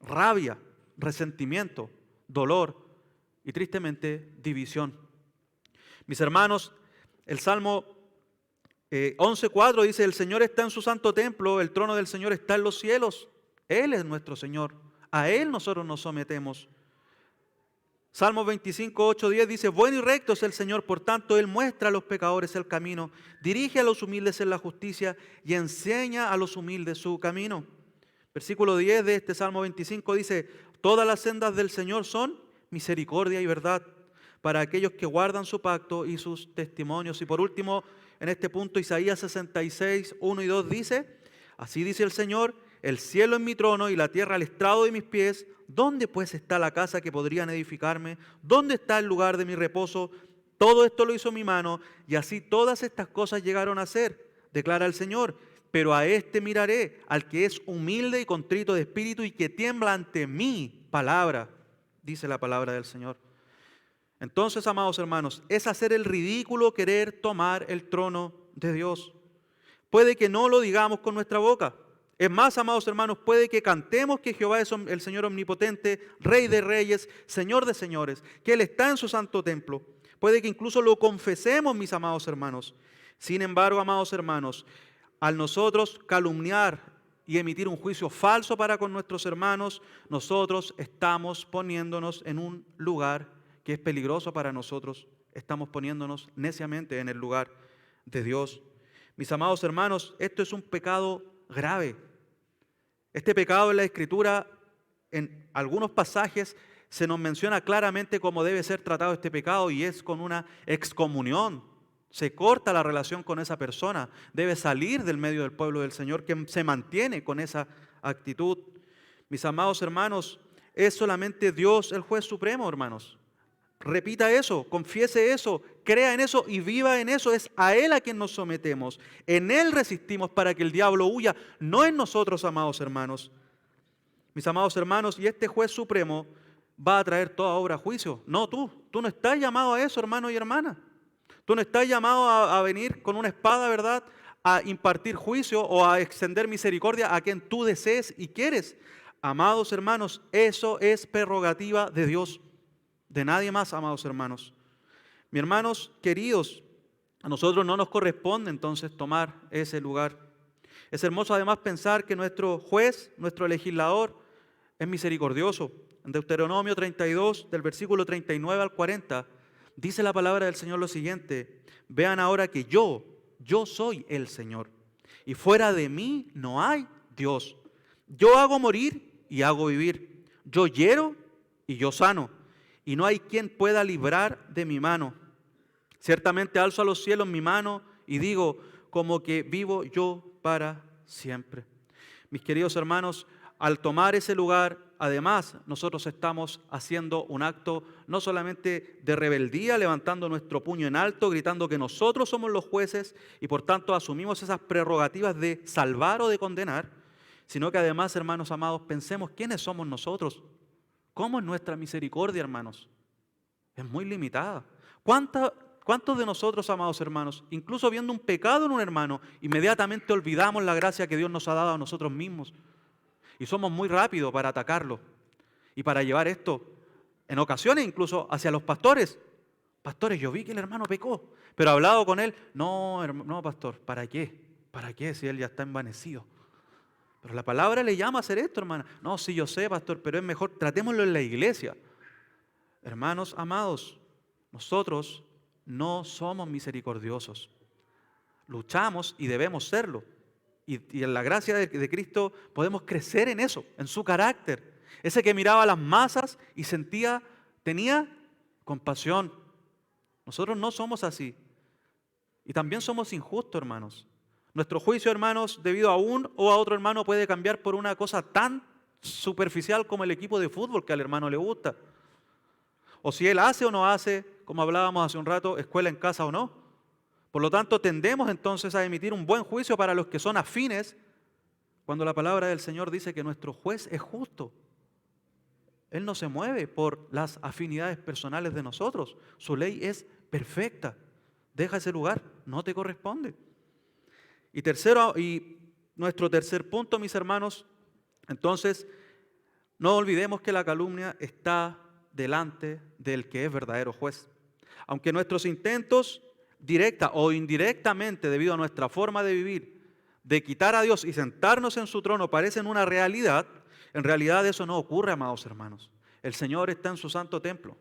rabia, resentimiento, dolor y tristemente división. Mis hermanos, el Salmo 11:4 dice: el Señor está en su santo templo, el trono del Señor está en los cielos. Él es nuestro Señor, a Él nosotros nos sometemos. Salmos 25:8-10 dice: bueno y recto es el Señor, por tanto Él muestra a los pecadores el camino, dirige a los humildes en la justicia y enseña a los humildes su camino. Versículo 10 de este Salmo 25 dice: todas las sendas del Señor son misericordia y verdad para aquellos que guardan su pacto y sus testimonios. Y por último, en este punto, Isaías 66:1-2 dice: así dice el Señor, el cielo es mi trono y la tierra el estrado de mis pies. ¿Dónde pues está la casa que podrían edificarme? ¿Dónde está el lugar de mi reposo? Todo esto lo hizo mi mano, y así todas estas cosas llegaron a ser, declara el Señor. Pero a este miraré, al que es humilde y contrito de espíritu y que tiembla ante mi palabra, dice la palabra del Señor. Entonces, amados hermanos, es hacer el ridículo querer tomar el trono de Dios. Puede que no lo digamos con nuestra boca. Es más, amados hermanos, puede que cantemos que Jehová es el Señor omnipotente, Rey de reyes, Señor de señores, que Él está en su santo templo. Puede que incluso lo confesemos, mis amados hermanos. Sin embargo, amados hermanos, al nosotros calumniar y emitir un juicio falso para con nuestros hermanos, nosotros estamos poniéndonos en un lugar que es peligroso para nosotros. Estamos poniéndonos neciamente en el lugar de Dios. Mis amados hermanos, esto es un pecado grave. Este pecado en la Escritura, en algunos pasajes, se nos menciona claramente cómo debe ser tratado este pecado, y es con una excomunión. Se corta la relación con esa persona, debe salir del medio del pueblo del Señor, que se mantiene con esa actitud. Mis amados hermanos, es solamente Dios el juez supremo, hermanos. Repita eso, confiese eso, crea en eso y viva en eso. Es a Él a quien nos sometemos. En Él resistimos para que el diablo huya, no en nosotros, amados hermanos. Mis amados hermanos, y este juez supremo va a traer toda obra a juicio. No tú no estás llamado a eso, hermano y hermana. Tú no estás llamado a venir con una espada, ¿verdad?, a impartir juicio o a extender misericordia a quien tú desees y quieres. Amados hermanos, eso es prerrogativa de Dios. De nadie más, amados hermanos. Mis hermanos queridos, a nosotros no nos corresponde entonces tomar ese lugar. Es hermoso además pensar que nuestro juez, nuestro legislador, es misericordioso. En Deuteronomio 32, del versículo 39 al 40, dice la palabra del Señor lo siguiente: vean ahora que yo soy el Señor, y fuera de mí no hay Dios. Yo hago morir y hago vivir. Yo hiero y yo sano. Y no hay quien pueda librar de mi mano. Ciertamente alzo a los cielos mi mano y digo, como que vivo yo para siempre. Mis queridos hermanos, al tomar ese lugar, además, nosotros estamos haciendo un acto no solamente de rebeldía, levantando nuestro puño en alto, gritando que nosotros somos los jueces y por tanto asumimos esas prerrogativas de salvar o de condenar, sino que además, hermanos amados, pensemos quiénes somos nosotros. ¿Cómo es nuestra misericordia, hermanos? Es muy limitada. ¿Cuántos de nosotros, amados hermanos, incluso viendo un pecado en un hermano, inmediatamente olvidamos la gracia que Dios nos ha dado a nosotros mismos? Y somos muy rápidos para atacarlo y para llevar esto, en ocasiones incluso, hacia los pastores, Pastores, yo vi que el hermano pecó, pero he hablado con él. No, no, pastor, ¿para qué? ¿Para qué si él ya está envanecido? Pero la palabra le llama a hacer esto, hermana. No, sí, yo sé, pastor, pero es mejor, tratémoslo en la iglesia. Hermanos amados, nosotros no somos misericordiosos. Luchamos y debemos serlo. Y en la gracia de Cristo podemos crecer en eso, en su carácter. Ese que miraba a las masas y tenía compasión. Nosotros no somos así. Y también somos injustos, hermanos. Nuestro juicio, hermanos, debido a un o a otro hermano puede cambiar por una cosa tan superficial como el equipo de fútbol que al hermano le gusta. O si él hace o no hace, como hablábamos hace un rato, escuela en casa o no. Por lo tanto, tendemos entonces a emitir un buen juicio para los que son afines, cuando la palabra del Señor dice que nuestro juez es justo. Él no se mueve por las afinidades personales de nosotros. Su ley es perfecta. Deja ese lugar, no te corresponde. Y nuestro tercer punto, mis hermanos, entonces, no olvidemos que la calumnia está delante del que es verdadero juez. Aunque nuestros intentos, directa o indirectamente, debido a nuestra forma de vivir, de quitar a Dios y sentarnos en su trono, parecen una realidad, en realidad eso no ocurre, amados hermanos. El Señor está en su santo templo.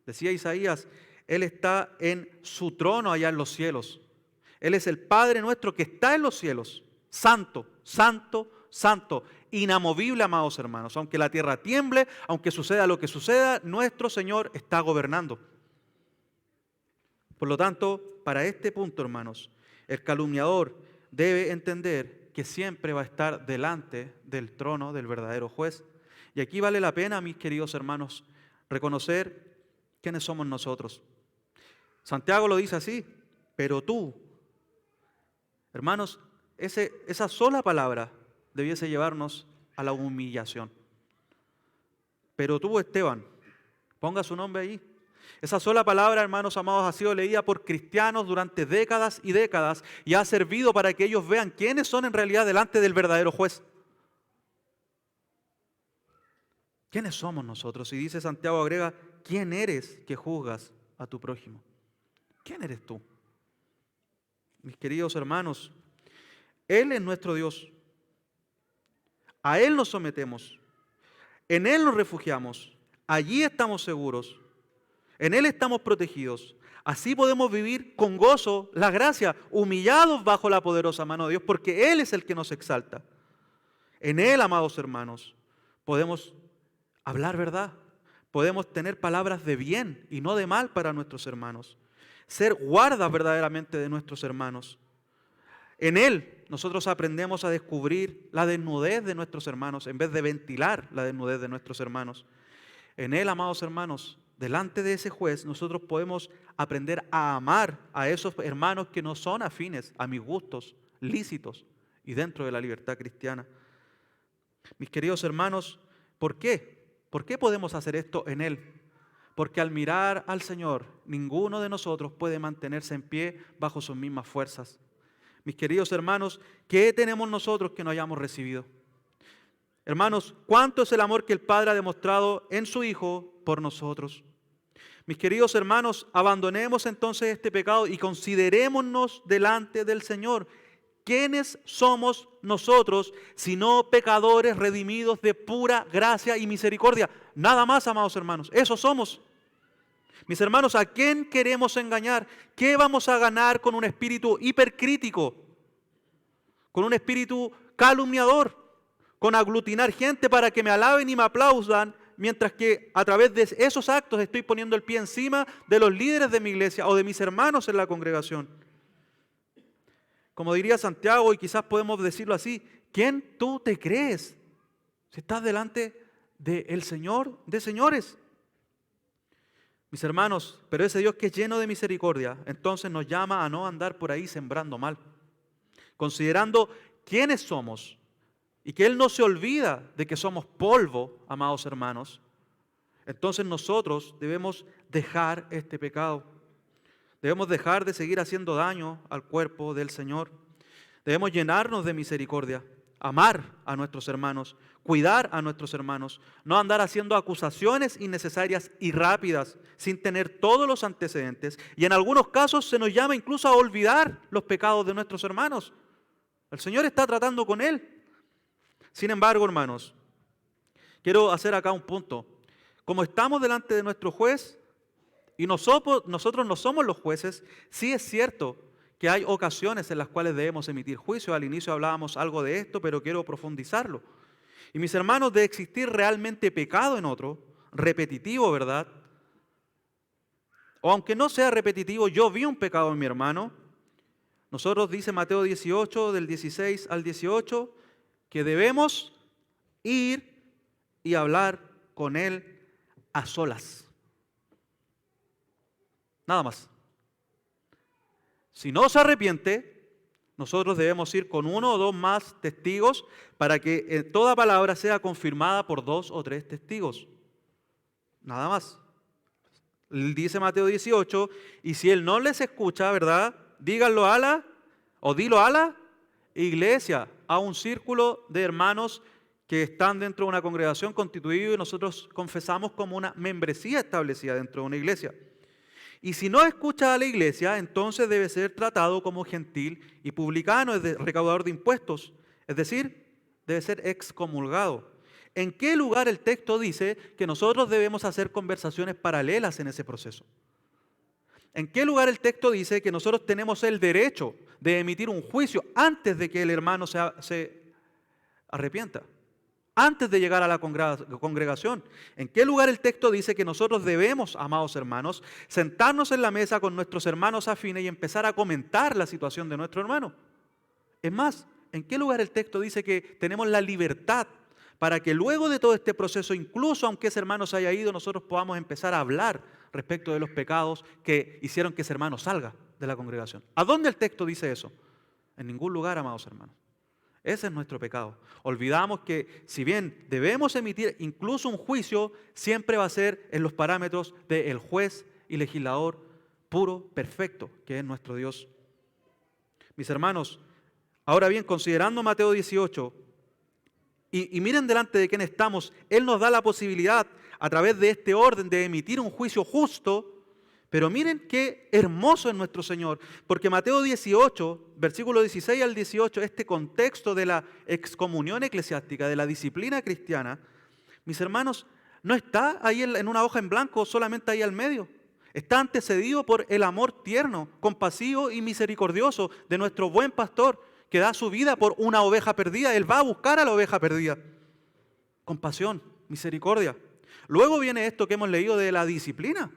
Decía Isaías, Él está en su trono allá en los cielos. Él es el Padre nuestro que está en los cielos. Santo, santo, santo. Inamovible, amados hermanos. Aunque la tierra tiemble, aunque suceda lo que suceda, nuestro Señor está gobernando. Por lo tanto, para este punto, hermanos, el calumniador debe entender que siempre va a estar delante del trono del verdadero juez. Y aquí vale la pena, mis queridos hermanos, reconocer quiénes somos nosotros. Santiago lo dice así, pero tú, hermanos, esa sola palabra debiese llevarnos a la humillación. Pero tú, Esteban, ponga su nombre ahí. Esa sola palabra, hermanos amados, ha sido leída por cristianos durante décadas y décadas y ha servido para que ellos vean quiénes son en realidad delante del verdadero juez. ¿Quiénes somos nosotros? Y dice Santiago, agrega, ¿quién eres que juzgas a tu prójimo? ¿Quién eres tú? Mis queridos hermanos, Él es nuestro Dios. A Él nos sometemos. En Él nos refugiamos. Allí estamos seguros. En Él estamos protegidos. Así podemos vivir con gozo la gracia, humillados bajo la poderosa mano de Dios, porque Él es el que nos exalta. En Él, amados hermanos, podemos hablar verdad. Podemos tener palabras de bien y no de mal para nuestros hermanos. Ser guardas verdaderamente de nuestros hermanos. En Él nosotros aprendemos a descubrir la desnudez de nuestros hermanos en vez de ventilar la desnudez de nuestros hermanos. En Él, amados hermanos, delante de ese juez nosotros podemos aprender a amar a esos hermanos que no son afines a mis gustos lícitos y dentro de la libertad cristiana. Mis queridos hermanos, ¿por qué? ¿Por qué podemos hacer esto en Él? Porque al mirar al Señor, ninguno de nosotros puede mantenerse en pie bajo sus mismas fuerzas. Mis queridos hermanos, ¿qué tenemos nosotros que no hayamos recibido? Hermanos, ¿cuánto es el amor que el Padre ha demostrado en su Hijo por nosotros? Mis queridos hermanos, abandonemos entonces este pecado y considerémonos delante del Señor. ¿Quiénes somos nosotros sino pecadores redimidos de pura gracia y misericordia? Nada más, amados hermanos, eso somos. Mis hermanos, ¿a quién queremos engañar? ¿Qué vamos a ganar con un espíritu hipercrítico? Con un espíritu calumniador, con aglutinar gente para que me alaben y me aplaudan, mientras que a través de esos actos estoy poniendo el pie encima de los líderes de mi iglesia o de mis hermanos en la congregación. Como diría Santiago, y quizás podemos decirlo así, ¿quién tú te crees si estás delante del Señor de señores? Mis hermanos, pero ese Dios que es lleno de misericordia, entonces nos llama a no andar por ahí sembrando mal, considerando quiénes somos y que Él no se olvida de que somos polvo, amados hermanos. Entonces nosotros debemos dejar este pecado. Debemos dejar de seguir haciendo daño al cuerpo del Señor. Debemos llenarnos de misericordia, amar a nuestros hermanos, cuidar a nuestros hermanos, no andar haciendo acusaciones innecesarias y rápidas sin tener todos los antecedentes. Y en algunos casos se nos llama incluso a olvidar los pecados de nuestros hermanos. El Señor está tratando con él. Sin embargo, hermanos, quiero hacer acá un punto. Como estamos delante de nuestro juez y nosotros no somos los jueces, sí es cierto que hay ocasiones en las cuales debemos emitir juicio. Al inicio hablábamos algo de esto, pero quiero profundizarlo. Y mis hermanos, de existir realmente pecado en otro, repetitivo, ¿verdad? O aunque no sea repetitivo, yo vi un pecado en mi hermano. Nosotros, dice Mateo 18, del 16 al 18, que debemos ir y hablar con él a solas. Nada más. Si no se arrepiente, nosotros debemos ir con uno o dos más testigos para que toda palabra sea confirmada por 2 o 3 testigos. Nada más. Dice Mateo 18, y si él no les escucha, ¿verdad? Díganlo dilo a la iglesia, a un círculo de hermanos que están dentro de una congregación constituida y nosotros confesamos como una membresía establecida dentro de una iglesia. Y si no escucha a la iglesia, entonces debe ser tratado como gentil y publicano, recaudador de impuestos. Es decir, debe ser excomulgado. ¿En qué lugar el texto dice que nosotros debemos hacer conversaciones paralelas en ese proceso? ¿En qué lugar el texto dice que nosotros tenemos el derecho de emitir un juicio antes de que el hermano se arrepienta? Antes de llegar a la congregación. ¿En qué lugar el texto dice que nosotros debemos, amados hermanos, sentarnos en la mesa con nuestros hermanos afines y empezar a comentar la situación de nuestro hermano? Es más, ¿en qué lugar el texto dice que tenemos la libertad para que luego de todo este proceso, incluso aunque ese hermano se haya ido, nosotros podamos empezar a hablar respecto de los pecados que hicieron que ese hermano salga de la congregación? ¿A dónde el texto dice eso? En ningún lugar, amados hermanos. Ese es nuestro pecado. Olvidamos que si bien debemos emitir incluso un juicio, siempre va a ser en los parámetros del juez y legislador puro, perfecto, que es nuestro Dios. Mis hermanos, ahora bien, considerando Mateo 18, y miren delante de quién estamos, Él nos da la posibilidad a través de este orden de emitir un juicio justo. Pero miren qué hermoso es nuestro Señor, porque Mateo 18, versículo 16 al 18, este contexto de la excomunión eclesiástica, de la disciplina cristiana, mis hermanos, no está ahí en una hoja en blanco, solamente ahí al medio. Está antecedido por el amor tierno, compasivo y misericordioso de nuestro buen pastor, que da su vida por una oveja perdida. Él va a buscar a la oveja perdida. Compasión, misericordia. Luego viene esto que hemos leído de la disciplina.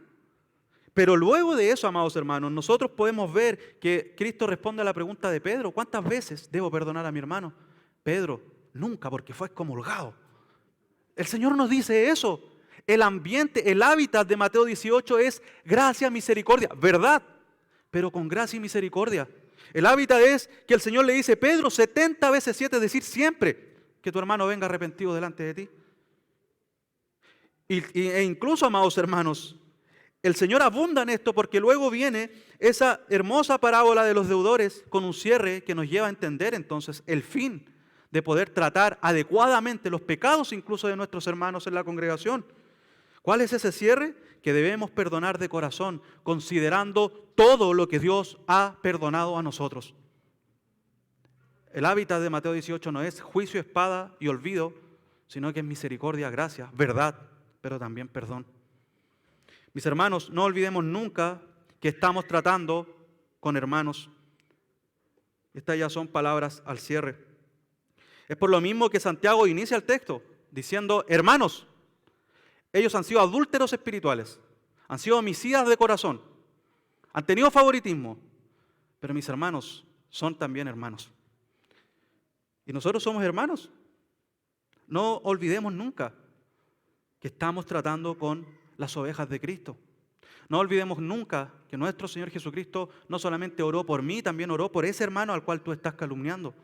Pero luego de eso, amados hermanos, nosotros podemos ver que Cristo responde a la pregunta de Pedro: ¿cuántas veces debo perdonar a mi hermano? Pedro, nunca, porque fue excomulgado. El Señor nos dice eso. El ambiente, el hábitat de Mateo 18 es gracia, misericordia, verdad, pero con gracia y misericordia. El hábitat es que el Señor le dice: Pedro, 70 veces 7, es decir, siempre que tu hermano venga arrepentido delante de ti. E incluso, amados hermanos, el Señor abunda en esto, porque luego viene esa hermosa parábola de los deudores con un cierre que nos lleva a entender entonces el fin de poder tratar adecuadamente los pecados incluso de nuestros hermanos en la congregación. ¿Cuál es ese cierre? Que debemos perdonar de corazón, considerando todo lo que Dios ha perdonado a nosotros. El hábitat de Mateo 18 no es juicio, espada y olvido, sino que es misericordia, gracia, verdad, pero también perdón. Mis hermanos, no olvidemos nunca que estamos tratando con hermanos. Estas ya son palabras al cierre. Es por lo mismo que Santiago inicia el texto diciendo: hermanos, ellos han sido adúlteros espirituales, han sido homicidas de corazón, han tenido favoritismo, pero mis hermanos son también hermanos. Y nosotros somos hermanos. No olvidemos nunca que estamos tratando con las ovejas de Cristo. No olvidemos nunca que nuestro Señor Jesucristo no solamente oró por mí, también oró por ese hermano al cual tú estás calumniando.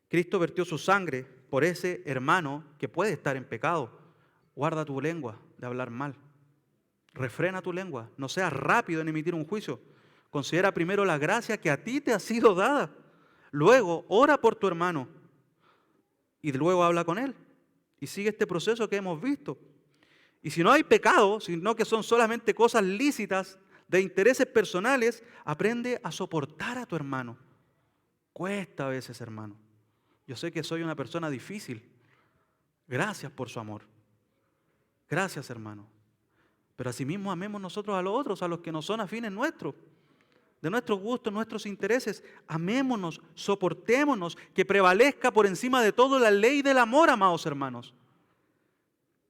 Cristo vertió su sangre por ese hermano que puede estar en pecado. Guarda tu lengua de hablar mal. Refrena tu lengua. No seas rápido en emitir un juicio. Considera primero la gracia que a ti te ha sido dada. Luego, ora por tu hermano. y luego habla con él. Y sigue este proceso que hemos visto. Y si no hay pecado, sino que son solamente cosas lícitas de intereses personales, aprende a soportar a tu hermano. Cuesta a veces, hermano. Yo sé que soy una persona difícil. Gracias por su amor. Gracias, hermano. Pero asimismo amemos nosotros a los otros, a los que no son afines nuestros, de nuestros gustos, nuestros intereses. Amémonos, soportémonos, que prevalezca por encima de todo la ley del amor, amados hermanos.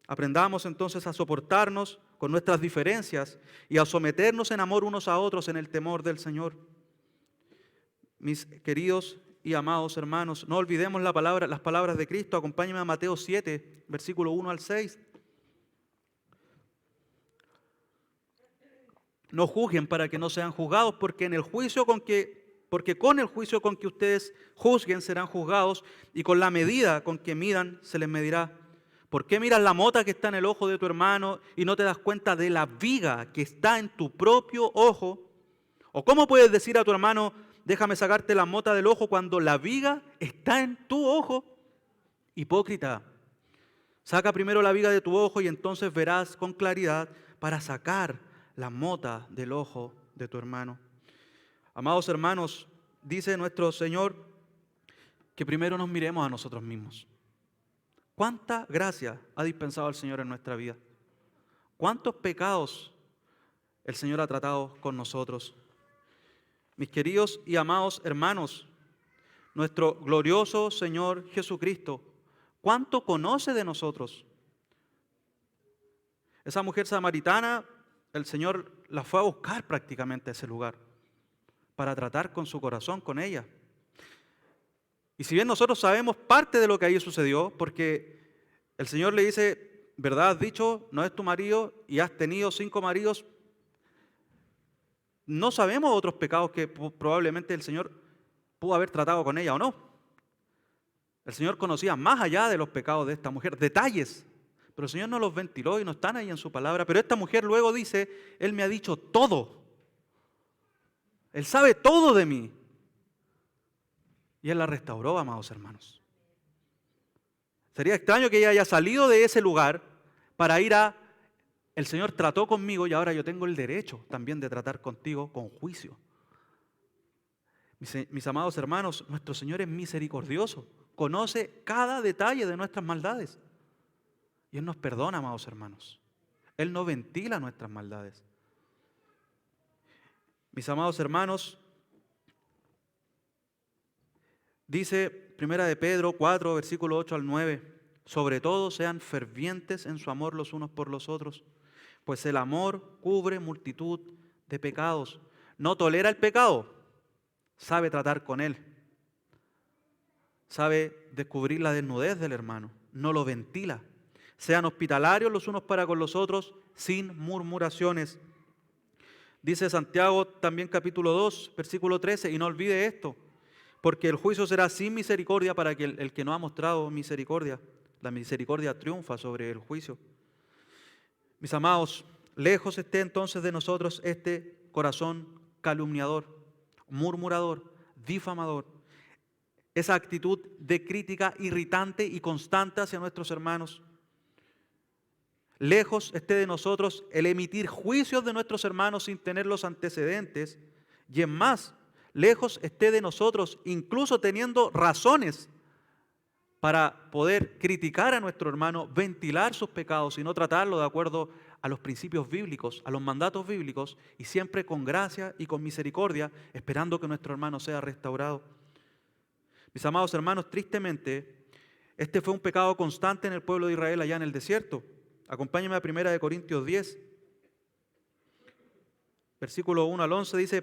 Aprendamos entonces a soportarnos con nuestras diferencias y a someternos en amor unos a otros en el temor del Señor. Mis queridos y amados hermanos, no olvidemos las palabras de Cristo. Acompáñenme a Mateo 7, versículo 1 al 6. No juzguen para que no sean juzgados, porque con el juicio con que ustedes juzguen serán juzgados, y con la medida con que midan se les medirá. ¿Por qué miras la mota que está en el ojo de tu hermano y no te das cuenta de la viga que está en tu propio ojo? ¿O cómo puedes decir a tu hermano, déjame sacarte la mota del ojo, cuando la viga está en tu ojo? Hipócrita, saca primero la viga de tu ojo y entonces verás con claridad para sacar la mota del ojo de tu hermano. Amados hermanos, dice nuestro Señor que primero nos miremos a nosotros mismos. ¿Cuánta gracia ha dispensado el Señor en nuestra vida? ¿Cuántos pecados el Señor ha tratado con nosotros? Mis queridos y amados hermanos, nuestro glorioso Señor Jesucristo, ¿cuánto conoce de nosotros? Esa mujer samaritana, el Señor la fue a buscar prácticamente a ese lugar para tratar con su corazón, con ella. Y si bien nosotros sabemos parte de lo que ahí sucedió, porque el Señor le dice, ¿verdad has dicho, no es tu marido y has tenido 5 maridos? No sabemos otros pecados que probablemente el Señor pudo haber tratado con ella o no. El Señor conocía más allá de los pecados de esta mujer, detalles, pero el Señor no los ventiló y no están ahí en su palabra. Pero esta mujer luego dice, Él me ha dicho todo. Él sabe todo de mí. Y Él la restauró, amados hermanos. Sería extraño que ella haya salido de ese lugar para ir el Señor trató conmigo y ahora yo tengo el derecho también de tratar contigo con juicio. Mis amados hermanos, nuestro Señor es misericordioso. Conoce cada detalle de nuestras maldades. Y Él nos perdona, amados hermanos. Él no ventila nuestras maldades. Mis amados hermanos, dice 1 de Pedro 4, versículo 8 al 9, sobre todo sean fervientes en su amor los unos por los otros, pues el amor cubre multitud de pecados. No tolera el pecado, sabe tratar con él, sabe descubrir la desnudez del hermano, no lo ventila. Sean hospitalarios los unos para con los otros, sin murmuraciones. Dice Santiago también capítulo 2, versículo 13, y no olvide esto, porque el juicio será sin misericordia para que el que no ha mostrado misericordia. La misericordia triunfa sobre el juicio. Mis amados, lejos esté entonces de nosotros este corazón calumniador, murmurador, difamador, esa actitud de crítica irritante y constante hacia nuestros hermanos. Lejos esté de nosotros el emitir juicios de nuestros hermanos sin tener los antecedentes, y en más, lejos esté de nosotros incluso teniendo razones para poder criticar a nuestro hermano, ventilar sus pecados y no tratarlo de acuerdo a los principios bíblicos, a los mandatos bíblicos, y siempre con gracia y con misericordia, esperando que nuestro hermano sea restaurado. Mis amados hermanos, tristemente, este fue un pecado constante en el pueblo de Israel allá en el desierto. Acompáñenme a 1 Corintios 10, versículo 1 al 11, dice,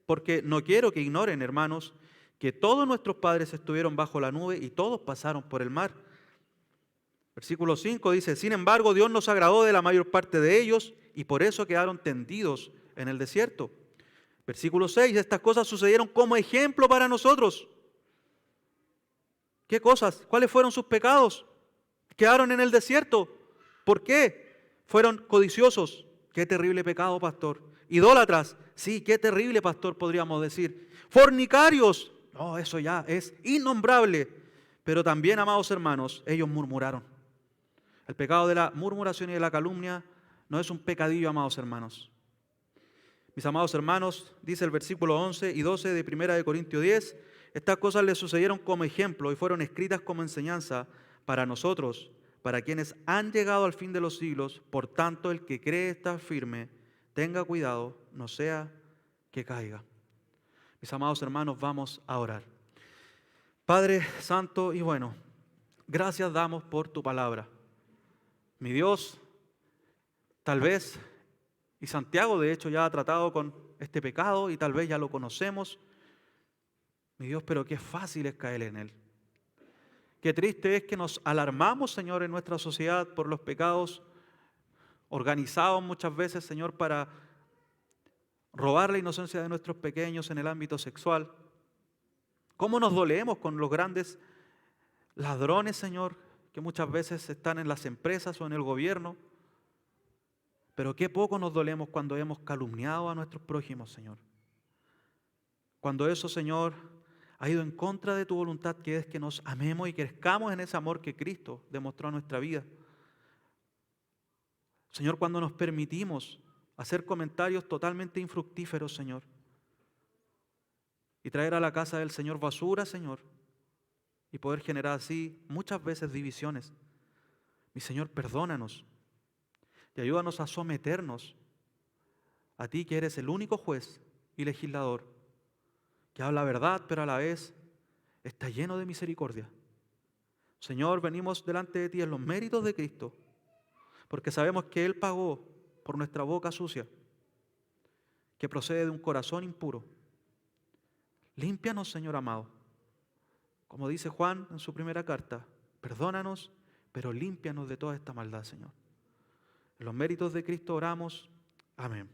porque no quiero que ignoren, hermanos, que todos nuestros padres estuvieron bajo la nube y todos pasaron por el mar. Versículo 5 dice, sin embargo, Dios nos agradó de la mayor parte de ellos y por eso quedaron tendidos en el desierto. Versículo 6, estas cosas sucedieron como ejemplo para nosotros. ¿Qué cosas? ¿Cuáles fueron sus pecados? Quedaron en el desierto. ¿Por qué? Fueron codiciosos. Qué terrible pecado, pastor. Idólatras. Sí, qué terrible, pastor, podríamos decir. Fornicarios. No, eso ya es innombrable. Pero también, amados hermanos, ellos murmuraron. El pecado de la murmuración y de la calumnia no es un pecadillo, amados hermanos. Mis amados hermanos, dice el versículo 11 y 12 de 1 de Corintios 10, estas cosas les sucedieron como ejemplo y fueron escritas como enseñanza para nosotros, para quienes han llegado al fin de los siglos. Por tanto, el que cree estar firme, tenga cuidado, no sea que caiga. Mis amados hermanos, vamos a orar. Padre santo y bueno, gracias damos por tu palabra. Mi Dios, tal vez, y Santiago de hecho ya ha tratado con este pecado y tal vez ya lo conocemos. Mi Dios, pero qué fácil es caer en él. Qué triste es que nos alarmamos, Señor, en nuestra sociedad por los pecados organizados muchas veces, Señor, para robar la inocencia de nuestros pequeños en el ámbito sexual. ¿Cómo nos dolemos con los grandes ladrones, Señor, que muchas veces están en las empresas o en el gobierno? Pero qué poco nos dolemos cuando hemos calumniado a nuestros prójimos, Señor. Cuando eso, Señor, ha ido en contra de tu voluntad, que es que nos amemos y crezcamos en ese amor que Cristo demostró en nuestra vida. Señor, cuando nos permitimos hacer comentarios totalmente infructíferos, Señor, y traer a la casa del Señor basura, Señor, y poder generar así muchas veces divisiones. Mi Señor, perdónanos y ayúdanos a someternos a ti, que eres el único juez y legislador, que habla verdad, pero a la vez está lleno de misericordia. Señor, venimos delante de ti en los méritos de Cristo, porque sabemos que Él pagó por nuestra boca sucia, que procede de un corazón impuro. Límpianos, Señor amado. Como dice Juan en su primera carta, perdónanos, pero límpianos de toda esta maldad, Señor. En los méritos de Cristo oramos. Amén.